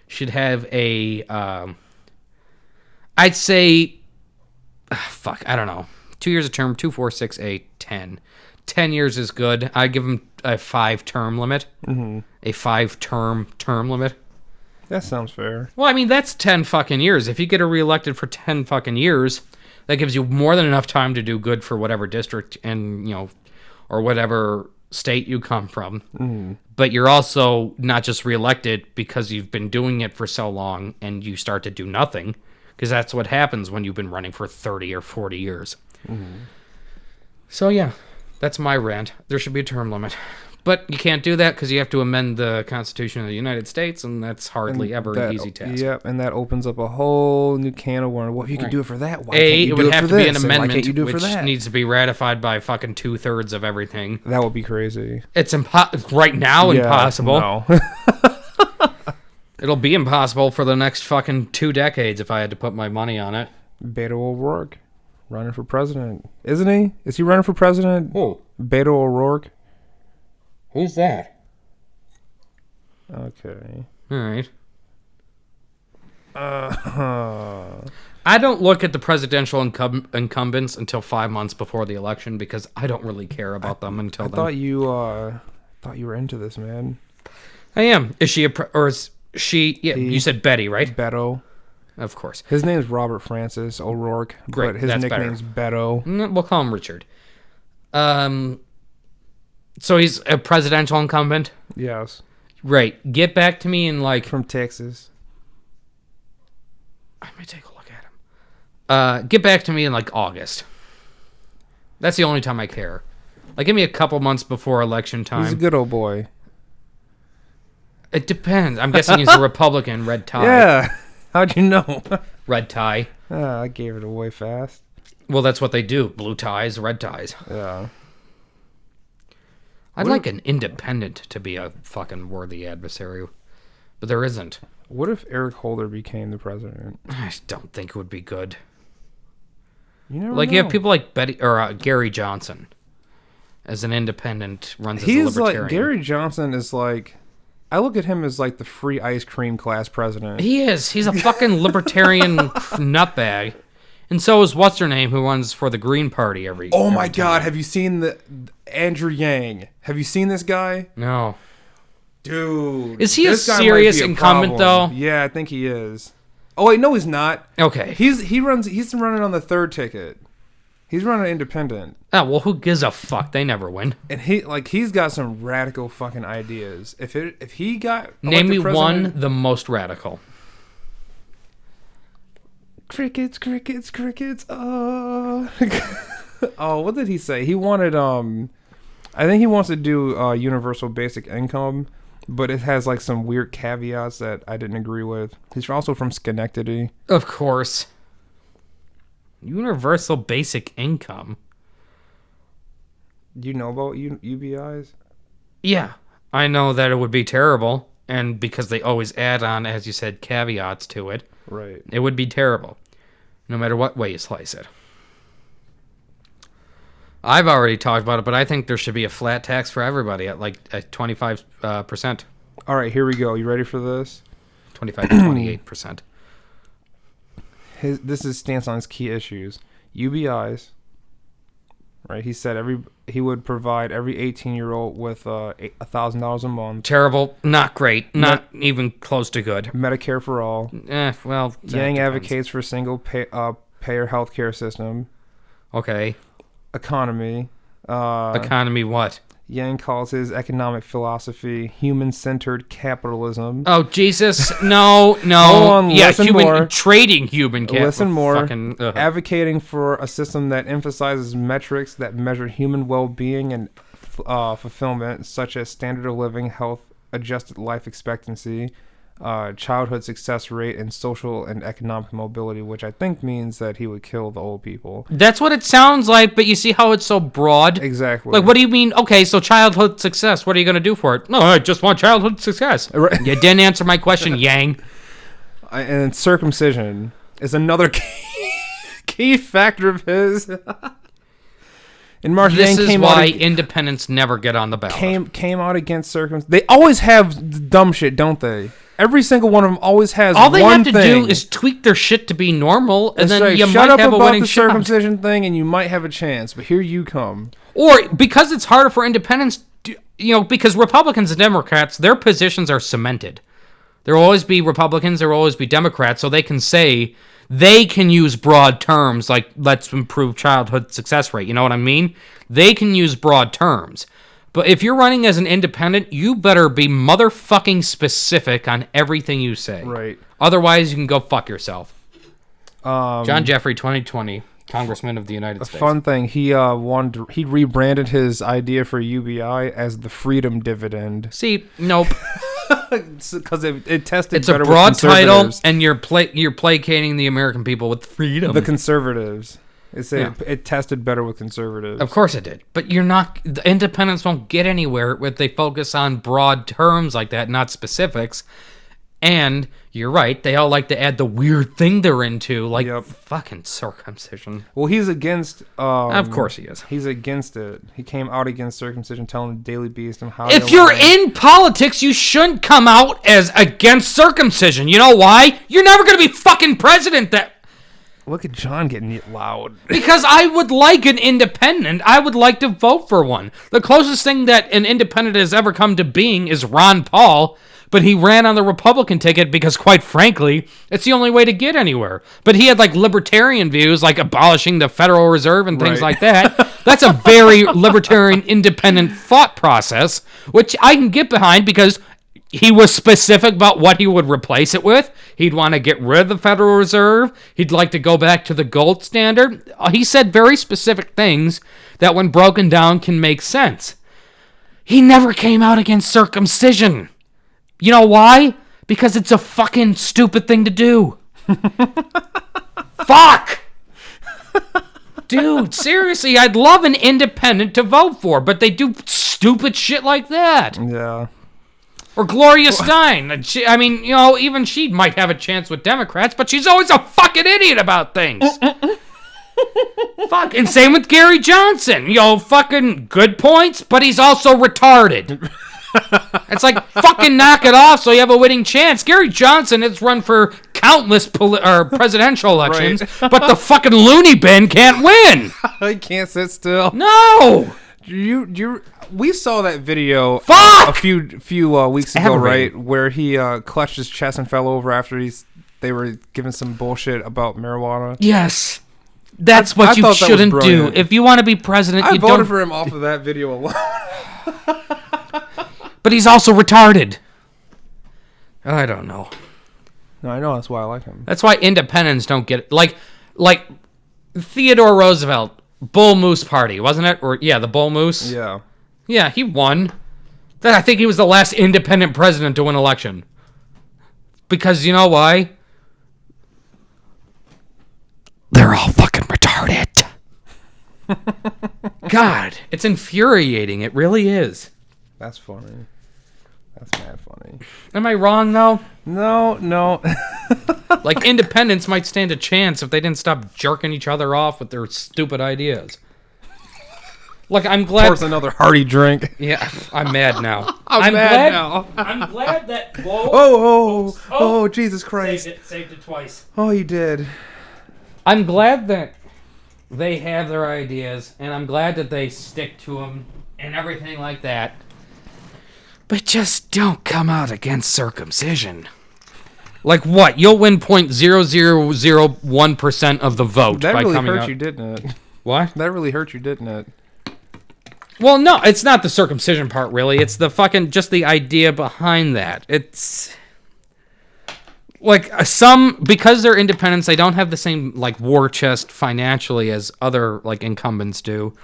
should have I'd say... I don't know. 2 years a term, 2, 4, 6, 8, 10. 10 years is good. I give him a 5-term limit. Mm-hmm. A 5-term limit. That sounds fair. Well, I mean, that's 10 fucking years. If you get reelected for 10 fucking years, that gives you more than enough time to do good for whatever district and, or whatever state you come from. Mm-hmm. But you're also not just reelected because you've been doing it for so long and you start to do nothing. Because that's what happens when you've been running for 30 or 40 years. Mm-hmm. So, yeah, that's my rant. There should be a term limit. But you can't do that because you have to amend the Constitution of the United States, and that's hardly ever an easy task. Yep, and that opens up a whole new can of worms. Well, if you can do it for that, why can't you do it for this? It would have to be an amendment, why can't you do it which for that? Needs to be ratified by fucking 2/3 of everything. That would be crazy. It's right now impossible. No. It'll be impossible for the next fucking 2 decades if I had to put my money on it. Beto O'Rourke, running for president. Isn't he? Is he running for president? Who? Beto O'Rourke. Who's that? Okay. All right. I don't look at the presidential incumbents until 5 months before the election because I don't really care about them until then. I thought you were into this, man. I am. Is she she? Yeah, you said Betty, right? Beto. Of course. His name is Robert Francis O'Rourke, Great, but his nickname's Beto. We'll call him Richard. So he's a presidential incumbent? Yes. Right. Get back to me in From Texas. I may take a look at him. Get back to me in August. That's the only time I care. Give me a couple months before election time. He's a good old boy. It depends. I'm guessing he's a Republican, red tie. Yeah. How'd you know? Red tie. I gave it away fast. Well, that's what they do. Blue ties, red ties. Yeah. I'd like an independent to be a fucking worthy adversary, but there isn't. What if Eric Holder became the president? I don't think it would be good. You never know. You have people like Gary Johnson as an independent runs as a libertarian. Gary Johnson is I look at him as like the free ice cream class president. He is. He's a fucking libertarian nutbag. And so is what's-her-name, who runs for the Green Party every Oh my time. God, have you seen the Andrew Yang? Have you seen this guy? No. Dude. Is he a this guy might serious be a incumbent, problem. though? Yeah, I think he is. Oh, wait, no, he's not. Okay. He's running on the third ticket. He's running independent. Oh, well, who gives a fuck? They never win. And he's got some radical fucking ideas. If he got Name me president, one, the most radical. Crickets. Oh, what did he say? He wanted I think he wants to do universal basic income, but it has like some weird caveats that I didn't agree with. He's also from Schenectady. Of course. Universal basic income. Do you know about UBIs? Yeah, I know that it would be terrible, and because they always add on, as you said, caveats to it. Right. It would be terrible, no matter what way you slice it. I've already talked about it, but I think there should be a flat tax for everybody at like at 25%. All right, here we go. You ready for this? 25 to 28%. This is stance on his key issues. UBIs. Right. He said he would provide every 18-year-old with $1,000 a month. Terrible. Not great. Not even close to good. Medicare for all. Well, Yang advocates for single payer healthcare system. Okay. Economy. Economy what? Yang calls his economic philosophy human-centered capitalism. Oh, Jesus. No. Hold on, yeah, listen more. Trading human capital. Listen more. Fucking, advocating for a system that emphasizes metrics that measure human well-being and fulfillment, such as standard of living, health-adjusted life expectancy, childhood success rate, and social and economic mobility, which I think means that he would kill the old people. That's what it sounds like, but you see how it's so broad? Exactly. Like, what do you mean? Okay, so childhood success, what are you going to do for it? No, I just want childhood success. Right. You didn't answer my question, Yang. And circumcision is another key factor of his. In March, This Yang is why independents never get on the ballot. Came out against circumcision. They always have dumb shit, don't they? Every single one of them always has All they one have to thing. do is tweak their shit to be normal, and then you shut might up have a about winning the shot. circumcision thing, and you might have a chance. But here you come. Or because it's harder for independents, because Republicans and Democrats, their positions are cemented. There will always be Republicans, there will always be Democrats, so they can say, they can use broad terms like, let's improve childhood success rate. You know what I mean? They can use broad terms. But if you're running as an independent, you better be motherfucking specific on everything you say. Right. Otherwise, you can go fuck yourself. John Jeffrey, 2020, Congressman of the United States. Fun thing, he rebranded his idea for UBI as the freedom dividend. See, nope. Because it tested It's a better broad with title, conservatives. and you're placating the American people with freedom. The conservatives. Yeah. It tested better with conservatives. Of course it did. But the independents won't get anywhere if they focus on broad terms like that, not specifics. And you're right, they all like to add the weird thing they're into, like fucking circumcision. Well, he's against... of course he is. He's against it. He came out against circumcision, telling the Daily Beast and how... If you're in politics, you shouldn't come out as against circumcision. You know why? You're never going to be fucking president. Look at John getting loud. Because I would like an independent. I would like to vote for one. The closest thing that an independent has ever come to being is Ron Paul, but he ran on the Republican ticket because, quite frankly, it's the only way to get anywhere. But he had, like, libertarian views, like abolishing the Federal Reserve and things like that. That's a very libertarian, independent thought process, which I can get behind because he was specific about what he would replace it with. He'd want to get rid of the Federal Reserve. He'd like to go back to the gold standard. He said very specific things that, when broken down, can make sense. He never came out against circumcision. You know why? Because it's a fucking stupid thing to do. Fuck! Dude, seriously, I'd love an independent to vote for, but they do stupid shit like that. Yeah. Or Gloria Steinem. I mean, even she might have a chance with Democrats, but she's always a fucking idiot about things. Fuck. And same with Gary Johnson. Fucking good points, but he's also retarded. It's like, fucking knock it off so you have a winning chance. Gary Johnson has run for countless presidential elections, but the fucking loony bin can't win. He can't sit still. No. We saw that video Fuck! a few weeks ago, right? Where he clutched his chest and fell over after they were giving some bullshit about marijuana. Yes. That's what you shouldn't do. If you want to be president, I voted for him off of that video alone. But he's also retarded. I don't know. No, I know. That's why I like him. That's why independents don't get it. Like Theodore Roosevelt, Bull Moose Party, wasn't it? Or the Bull Moose. Yeah. Yeah, he won. I think he was the last independent president to win an election. Because you know why? They're all fucking retarded. God, it's infuriating. It really is. That's funny. That's mad funny. Am I wrong, though? No. Like, independents might stand a chance if they didn't stop jerking each other off with their stupid ideas. Like, I'm glad... Of course, another hearty drink. Yeah, I'm mad now. I'm mad now. I'm glad that... Oh, Jesus Christ. Saved it twice. Oh, you did. I'm glad that they have their ideas, and I'm glad that they stick to them and everything like that. But just don't come out against circumcision. Like what? You'll win 0.0001% of the vote by coming out. That really hurt you, didn't it? What? That really hurt you, didn't it? Well, no, it's not the circumcision part, really. It's the fucking, just the idea behind that. It's... Like, because they're independents, they don't have the same, like, war chest financially as other, like, incumbents do.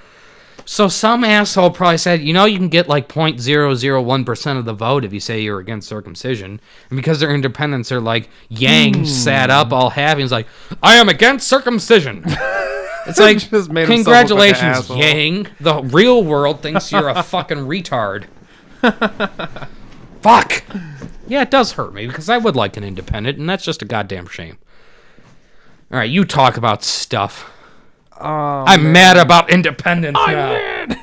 So some asshole probably said, you can get, like, 0.001% of the vote if you say you're against circumcision. And because they're independents, they're like, Yang sat up all happy and was like, I am against circumcision. It's like, congratulations, like Yang. The real world thinks you're a fucking retard. Fuck. Yeah, it does hurt me, because I would like an independent, and that's just a goddamn shame. All right, you talk about stuff. I'm mad about independence now. Mad.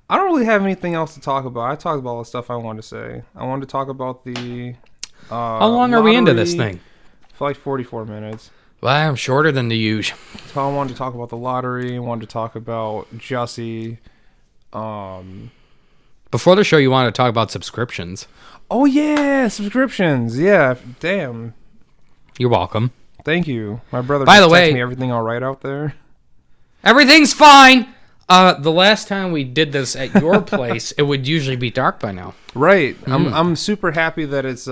I don't really have anything else to talk about. I talked about all the stuff I wanted to say. I wanted to talk about the How long are we into this thing? For like 44 minutes. Well, I'm shorter than the usual. So I wanted to talk about the lottery. I wanted to talk about Jussie. Before the show, you wanted to talk about subscriptions. Oh, yeah, subscriptions. Yeah, damn. You're welcome. Thank you. My brother By the way, texted me everything all right out there. Everything's fine. The last time we did this at your place, it would usually be dark by now. Right. I'm super happy that it's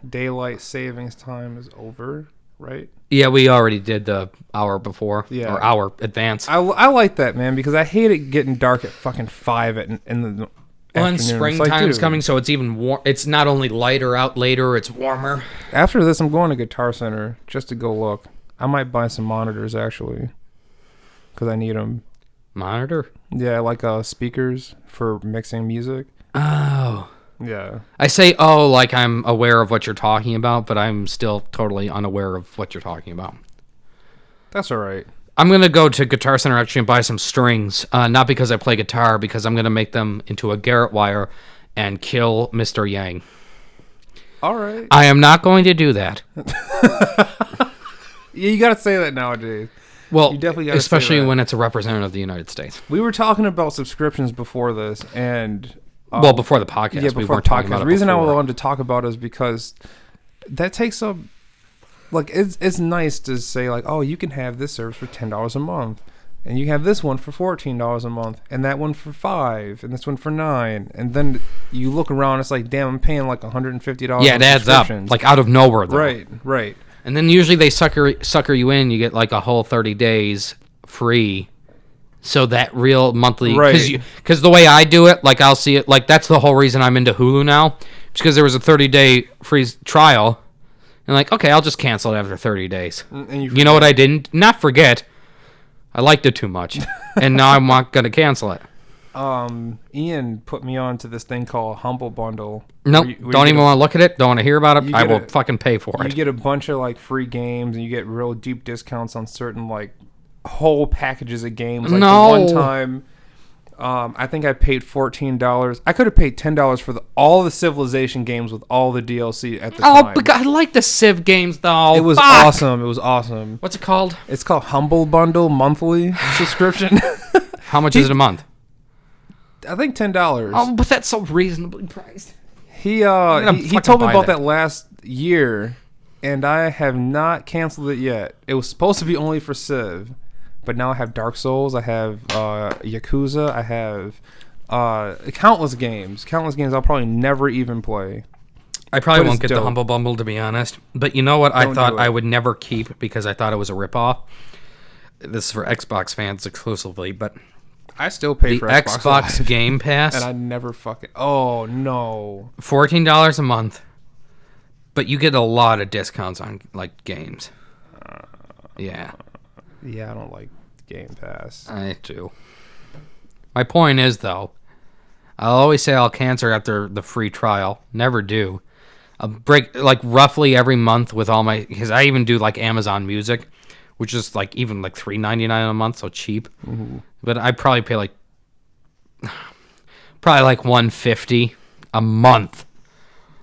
daylight savings time is over, right? Yeah, we already did the hour before, or hour advance. I like that, man, because I hate it getting dark at fucking 5 in the and springtime's coming, so it's even warm. It's not only lighter out later, it's warmer. After this, I'm going to Guitar Center just to go look. I might buy some monitors, actually, because I need them. Monitor? Yeah, like speakers for mixing music. Oh. Yeah. I say, like I'm aware of what you're talking about, but I'm still totally unaware of what you're talking about. That's all right. I'm going to go to Guitar Center actually and buy some strings. Not because I play guitar, because I'm going to make them into a Garrett wire and kill Mr. Yang. All right. I am not going to do that. Yeah, you got to say that nowadays. Well, you definitely gotta especially say that. when it's a representative of the United States. We were talking about subscriptions before this, and... well, before the podcast. Yeah, before we weren't the podcast. Talking about the it reason before. I wanted to talk about it is because that takes up... Like, it's nice to say, like, oh, you can have this service for $10 a month. And you have this one for $14 a month. And that one for $5. And this one for $9. And then you look around, it's like, damn, I'm paying like $150. Yeah, it adds up. Like, out of nowhere, though. Right. And then usually they sucker you in. You get like a whole 30 days free. So that real monthly... Right. Because the way I do it, like, I'll see it... Like, that's the whole reason I'm into Hulu now. It's because there was a 30-day free trial... And like, okay, I'll just cancel it after 30 days. And you know what I didn't? Not forget. I liked it too much. And now I'm not going to cancel it. Ian put me on to this thing called Humble Bundle. Nope. Don't even want to look at it. Don't want to hear about it. I will fucking pay for it. You get a bunch of like free games and you get real deep discounts on certain like whole packages of games. Like no. the one time I think I paid $14. I could have paid $10 for all the Civilization games with all the DLC at the time. Oh, but I like the Civ games though. It was awesome. It was awesome. What's it called? It's called Humble Bundle monthly subscription. How much is it a month? I think $10. Oh, but that's so reasonably priced. He told me about that last year, and I have not canceled it yet. It was supposed to be only for Civ, but now I have Dark Souls, I have Yakuza, I have countless games I'll probably never even play. I probably won't get the Humble Bundle, to be honest. But you know what I thought I would never keep because I thought it was a ripoff? This is for Xbox fans exclusively, but I still pay for Xbox Game Pass. And I never fucking... Oh, no. $14 a month, but you get a lot of discounts on, like, games. Yeah. Yeah, I don't like Game Pass. I do. My point is, though, I'll always say I'll cancel after the free trial. Never do. I'll break, like, roughly every month with all my... Because I even do, like, Amazon Music, which is, like, even, like, $3.99 a month, so cheap. Mm-hmm. But I probably pay, like... Probably, like, $150 a month.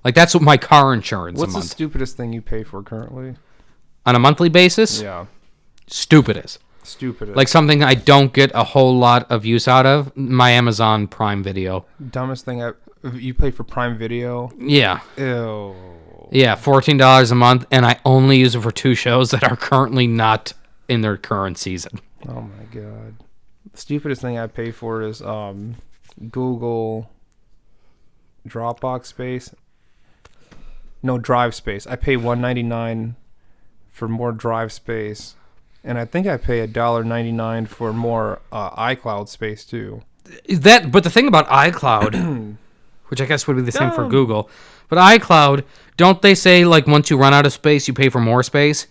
Like, that's what my car insurance What's a month. the stupidest thing you pay for currently? On a monthly basis? Yeah. Stupidest. Like something I don't get a whole lot of use out of, my Amazon Prime Video. Dumbest thing you pay for Prime Video? Yeah. Ew. Yeah, $14 a month, and I only use it for 2 shows that are currently not in their current season. Oh my god. The stupidest thing I pay for is Google Dropbox space. No, drive space. I pay $1.99 for more drive space. And I think I pay $1.99 for more iCloud space too. But the thing about iCloud, which I guess would be the same for Google, but iCloud, don't they say like once you run out of space, you pay for more space?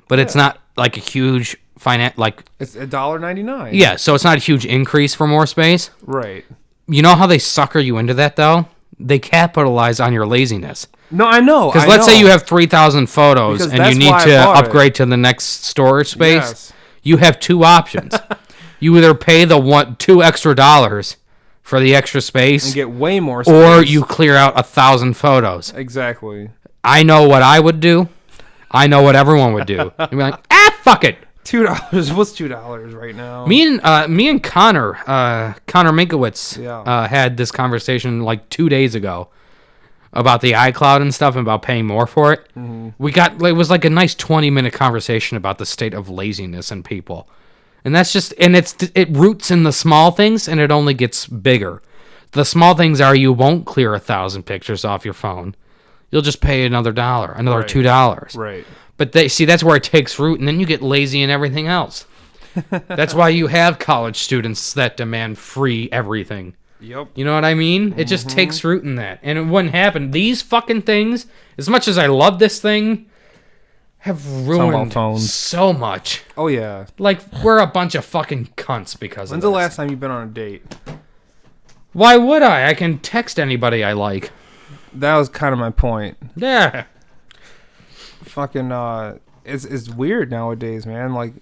But it's not like a huge it's $1.99. Yeah, so it's not a huge increase for more space. Right. You know how they sucker you into that though? They capitalize on your laziness. No, I know. Because let's say you have 3,000 photos and you need to upgrade to the next storage space. Yes. You have 2 options. You either pay the $2 extra for the extra space and get way more space, or you clear out 1,000 photos. Exactly. I know what I would do. I know what everyone would do. You'd be like, fuck it. $2. What's $2 right now? Me and Connor Minkowitz, had this conversation like 2 days ago about the iCloud and stuff and about paying more for it. Mm-hmm. It was like a nice 20-minute conversation about the state of laziness in people. And that's just, and it roots in the small things and it only gets bigger. The small things are you won't clear 1,000 pictures off your phone. You'll just pay another $2. Right. But that's where it takes root, and then you get lazy in everything else. That's why you have college students that demand free everything. Yep. You know what I mean? It just takes root in that. And it wouldn't happen. These fucking things, as much as I love this thing, have ruined so much. Oh, yeah. Like, we're a bunch of fucking cunts because of this. When's the last time you've been on a date? Why would I? I can text anybody I like. That was kind of my point. Yeah. Fucking, it's weird nowadays, man. Like,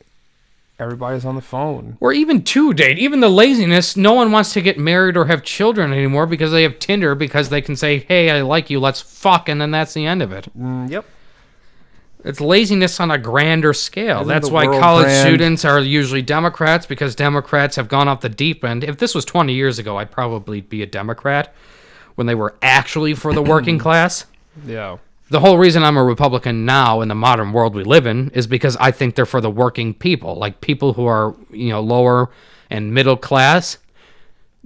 everybody's on the phone. Or even to date. Even the laziness. No one wants to get married or have children anymore because they have Tinder because they can say, hey, I like you, let's fuck, and then that's the end of it. Yep. It's laziness on a grander scale. That's why college students are usually Democrats, because Democrats have gone off the deep end. If this was 20 years ago, I'd probably be a Democrat when they were actually for the working class. Yeah. The whole reason I'm a Republican now in the modern world we live in is because I think they're for the working people, like people who are, lower and middle class.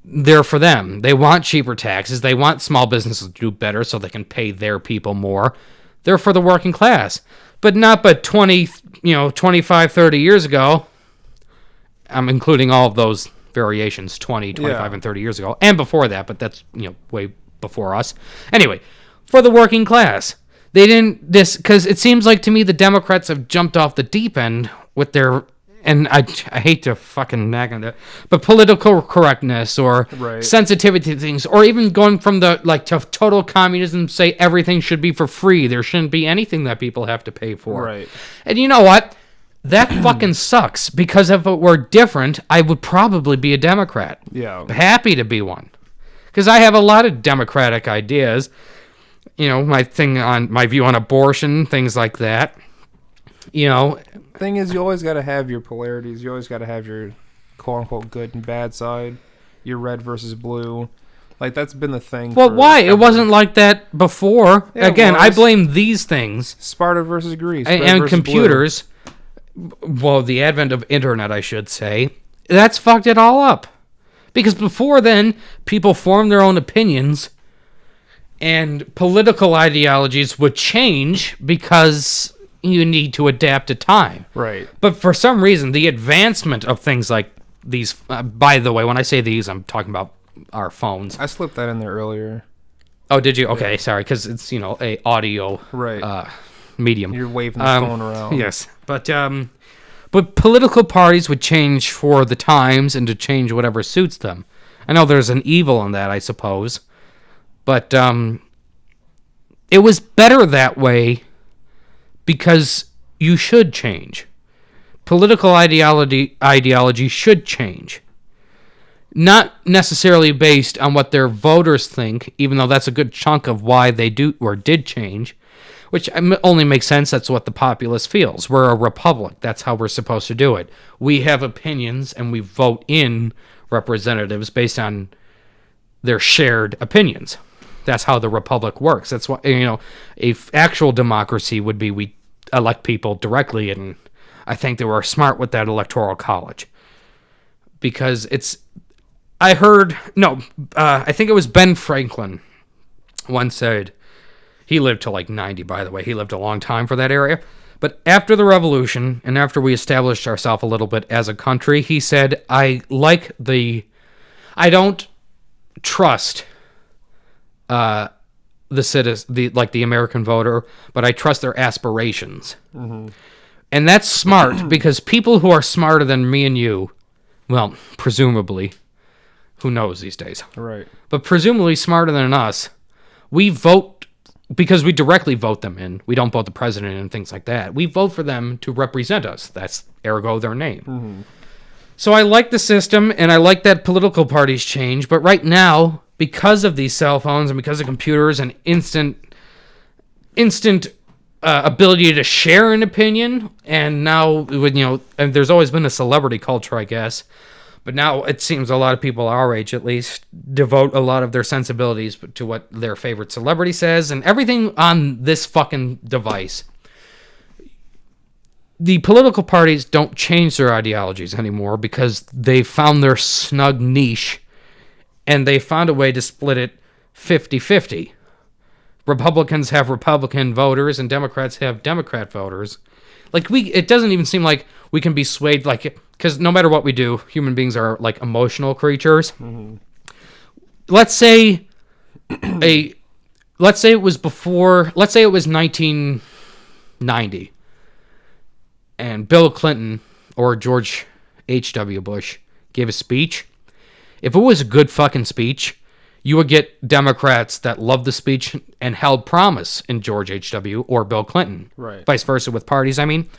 They're for them. They want cheaper taxes. They want small businesses to do better so they can pay their people more. They're for the working class. But 25, 30 years ago, I'm including all of those variations, 20, 25, and 30 years ago, and before that, but that's, way before us. Anyway, for the working class. They didn't because it seems like to me the Democrats have jumped off the deep end with their, and I hate to fucking nag on that, but political correctness or sensitivity to things, or even going from to total communism, say everything should be for free. There shouldn't be anything that people have to pay for. Right. And you know what? That fucking sucks, because if it were different, I would probably be a Democrat. Yeah. Happy to be one. Because I have a lot of Democratic ideas. You know, my view on abortion, things like that. You know. Thing is, you always got to have your polarities. You always got to have your quote-unquote good and bad side. Your red versus blue. Like, that's been the thing. Well, why? It wasn't like that before. Yeah, Again, I blame these things. Sparta versus Greece. And computers. Well, the advent of internet, I should say. That's fucked it all up. Because before then, people formed their own opinions. And political ideologies would change because you need to adapt to time. Right. But for some reason, the advancement of things like these... by the way, when I say these, I'm talking about our phones. I slipped that in there earlier. Oh, did you? Okay, sorry, because it's, a audio medium. You're waving the phone around. Yes, but political parties would change for the times and to change whatever suits them. I know there's an evil in that, I suppose, but it was better that way because you should change. Political ideology should change. Not necessarily based on what their voters think, even though that's a good chunk of why they do or did change, which only makes sense. That's what the populace feels. We're a republic. That's how we're supposed to do it. We have opinions, and we vote in representatives based on their shared opinions. That's how the republic works. That's why, actual democracy would be we elect people directly, and I think they were smart with that electoral college. Because I think it was Ben Franklin once said, he lived to like 90, by the way. He lived a long time for that area. But after the revolution, and after we established ourselves a little bit as a country, he said, I don't trust the the American voter, but I trust their aspirations. Mm-hmm. And that's smart, because people who are smarter than me and you, well, presumably, who knows these days? Right. But presumably smarter than us, we vote because we directly vote them in. We don't vote the president and things like that. We vote for them to represent us. That's ergo their name. Mm-hmm. So I like the system, and I like that political parties change. But right now, because of these cell phones and because of computers and instant ability to share an opinion, and now and there's always been a celebrity culture, I guess. But now it seems a lot of people our age, at least, devote a lot of their sensibilities to what their favorite celebrity says, and everything on this fucking device. The political parties don't change their ideologies anymore because they found their snug niche, and they found a way to split it 50-50. Republicans have Republican voters, and Democrats have Democrat voters. It doesn't even seem like we can be swayed, because no matter what we do, human beings are like emotional creatures. Mm-hmm. Let's say it was 1990, and Bill Clinton or George H.W. Bush gave a speech. If it was a good fucking speech, you would get Democrats that loved the speech and held promise in George H.W. or Bill Clinton. Right. Vice versa with parties, I mean.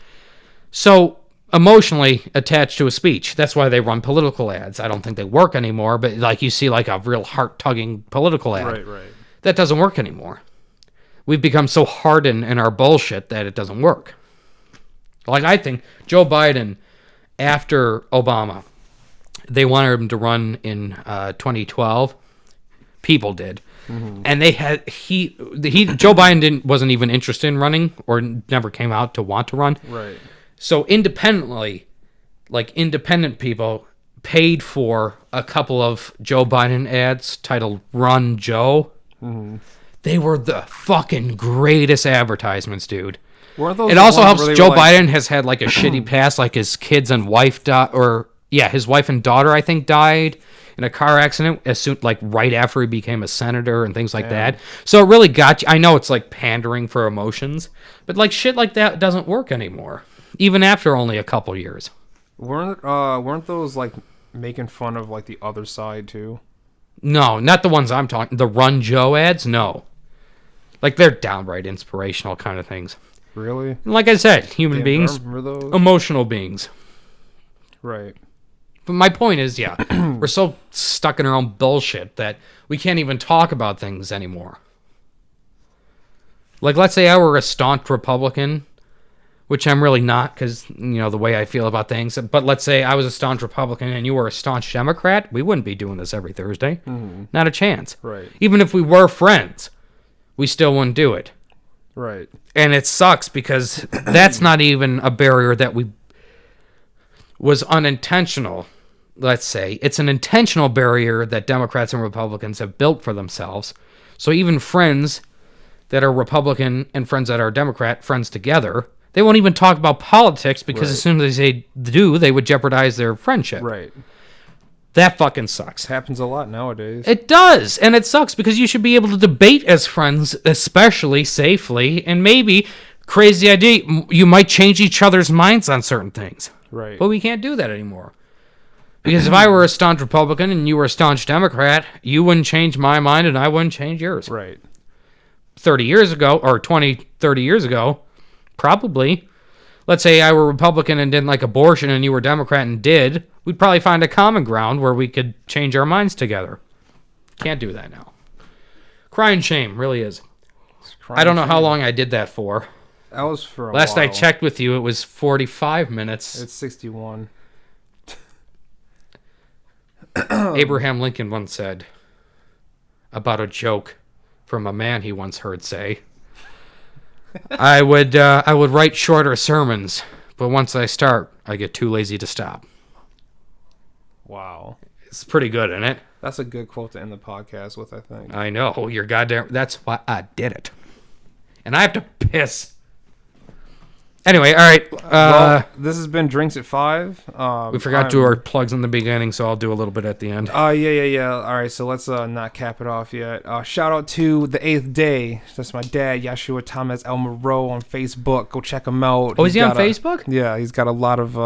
So, emotionally attached to a speech. That's why they run political ads. I don't think they work anymore, but you see a real heart-tugging political ad. Right. That doesn't work anymore. We've become so hardened in our bullshit that it doesn't work. I think Joe Biden, after Obama, they wanted him to run in 2012. People did. Mm-hmm. And Joe Biden wasn't even interested in running, or never came out to want to run. Right. So independent people paid for a couple of Joe Biden ads titled Run Joe. Mm-hmm. They were the fucking greatest advertisements, dude. It also helps Joe Biden has had a shitty past, his kids and wife his wife and daughter, I think, died in a car accident right after he became a senator and things like that. So it really got you. I know it's pandering for emotions, but shit like that doesn't work anymore, even after only a couple years. Weren't those making fun of the other side too? No, not the ones I'm talking. The Run Joe ads, no. They're downright inspirational kind of things. Really? And like I said, human Damn, beings, remember those? emotional beings. Right. But my point is, yeah, we're so stuck in our own bullshit that we can't even talk about things anymore. Like, let's say I were a staunch Republican, which I'm really not because, the way I feel about things. But let's say I was a staunch Republican and you were a staunch Democrat. We wouldn't be doing this every Thursday. Mm-hmm. Not a chance. Right. Even if we were friends, we still wouldn't do it. Right. And it sucks because that's not even a barrier that was unintentional, let's say. It's an intentional barrier that Democrats and Republicans have built for themselves. So even friends that are Republican and friends that are Democrat, friends together, they won't even talk about politics because as soon as they do, they would jeopardize their friendship. Right. That fucking sucks. Happens a lot nowadays. It does, and it sucks because you should be able to debate as friends, especially safely, and maybe, crazy idea, you might change each other's minds on certain things. Right. But we can't do that anymore. Because if I were a staunch Republican and you were a staunch Democrat, you wouldn't change my mind and I wouldn't change yours. Right. 30 years ago, or 20, 30 years ago, probably. Let's say I were Republican and didn't like abortion and you were Democrat and did, we'd probably find a common ground where we could change our minds together. Can't do that now. Crying shame, really is. I don't know how long I did that for. That was for a Last while. I checked with you, it was 45 minutes. It's 61. Abraham Lincoln once said about a joke from a man he once heard say, I would write shorter sermons, but once I start, I get too lazy to stop. Wow. It's pretty good, isn't it? That's a good quote to end the podcast with, I think. I know. You're goddamn... That's why I did it. And I have to piss. Anyway, all right. Well, this has been Drinks at 5. We forgot to do our plugs in the beginning, so I'll do a little bit at the end. Yeah. All right, so let's not cap it off yet. Shout out to The Eighth Day. That's my dad, Yashua Thomas El Moreau on Facebook. Go check him out. Oh, is he on Facebook? Yeah, he's got a lot of...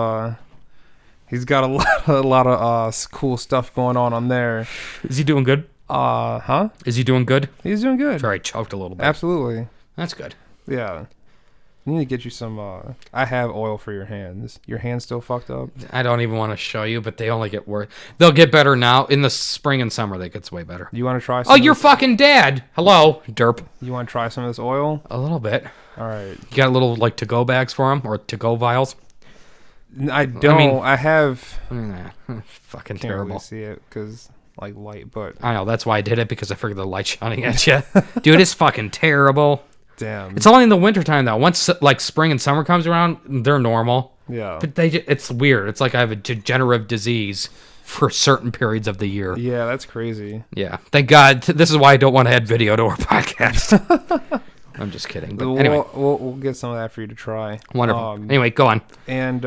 cool stuff going on there. Is he doing good? Huh? Is he doing good? He's doing good. Sorry, I choked a little bit. Absolutely. That's good. Yeah. You need to get you some, I have oil for your hands. Your hands still fucked up? I don't even want to show you, but they only get worse. They'll get better now. In the spring and summer, they get way better. You want to try some Oh, you're fucking dad. Hello, derp. You want to try some of this oil? A little bit. All right. You got little, to-go bags for them? Or to-go vials? I don't. I have... Fucking Can't terrible. really see it because, light, but... I know, that's why I did it, because I figured the light's shining at you. Dude, it's fucking terrible. Damn. It's only in the wintertime, though. Once, spring and summer comes around, they're normal. Yeah. But it's weird. It's like I have a degenerative disease for certain periods of the year. Yeah, that's crazy. Yeah. Thank God. This is why I don't want to add video to our podcast. I'm just kidding. But anyway. We'll get some of that for you to try. Wonderful. Anyway, go on. And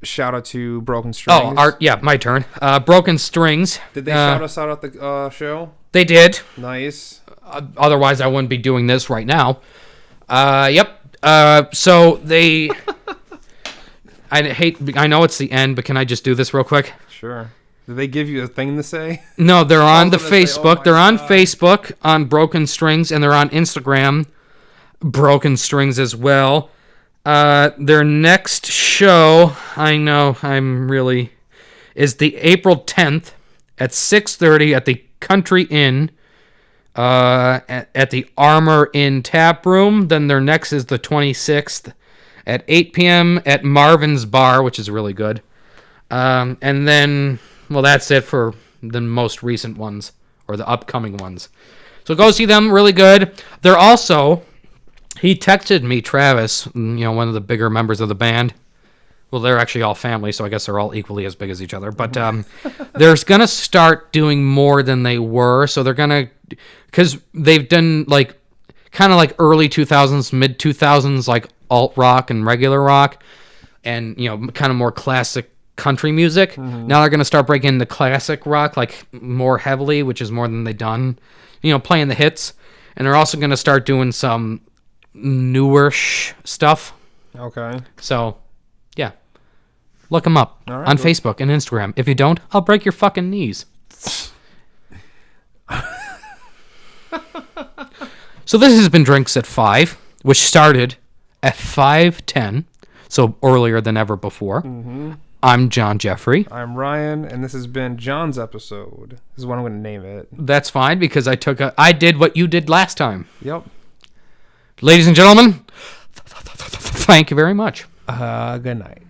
shout out to Broken Strings. Oh, my turn. Broken Strings. Did they shout us out at the show? They did. Nice. Otherwise, I wouldn't be doing this right now. Yep. So they... I know it's the end, but can I just do this real quick? Sure. Did they give you a thing to say? No, they're on the Facebook. They're on Facebook on Broken Strings, and they're on Instagram, Broken Strings as well. Their next show, I know is the April 10th at 6:30 at the Country Inn, at the Armor Inn Tap Room. Then their next is the 26th at 8 p.m. at Marvin's Bar, which is really good. And then... Well, that's it for the most recent ones, or the upcoming ones. So go see them, really good. They're also, he texted me, Travis, one of the bigger members of the band. Well, they're actually all family, so I guess they're all equally as big as each other. But they're going to start doing more than they were. So they're going to, because they've done kind of early 2000s, mid 2000s, alt rock and regular rock, and, kind of more classic country music. Mm-hmm. Now they're going to start breaking into classic rock more heavily, which is more than they've done, playing the hits. And they're also going to start doing some newer-ish stuff. Okay. So, yeah. Look them up on Facebook and Instagram. If you don't, I'll break your fucking knees. So this has been Drinks at 5, which started at 5:10, so earlier than ever before. Mm-hmm. I'm John Jeffrey. I'm Ryan, and this has been John's episode. This is what I'm going to name it. That's fine, because I did what you did last time. Yep. Ladies and gentlemen, thank you very much. Good night.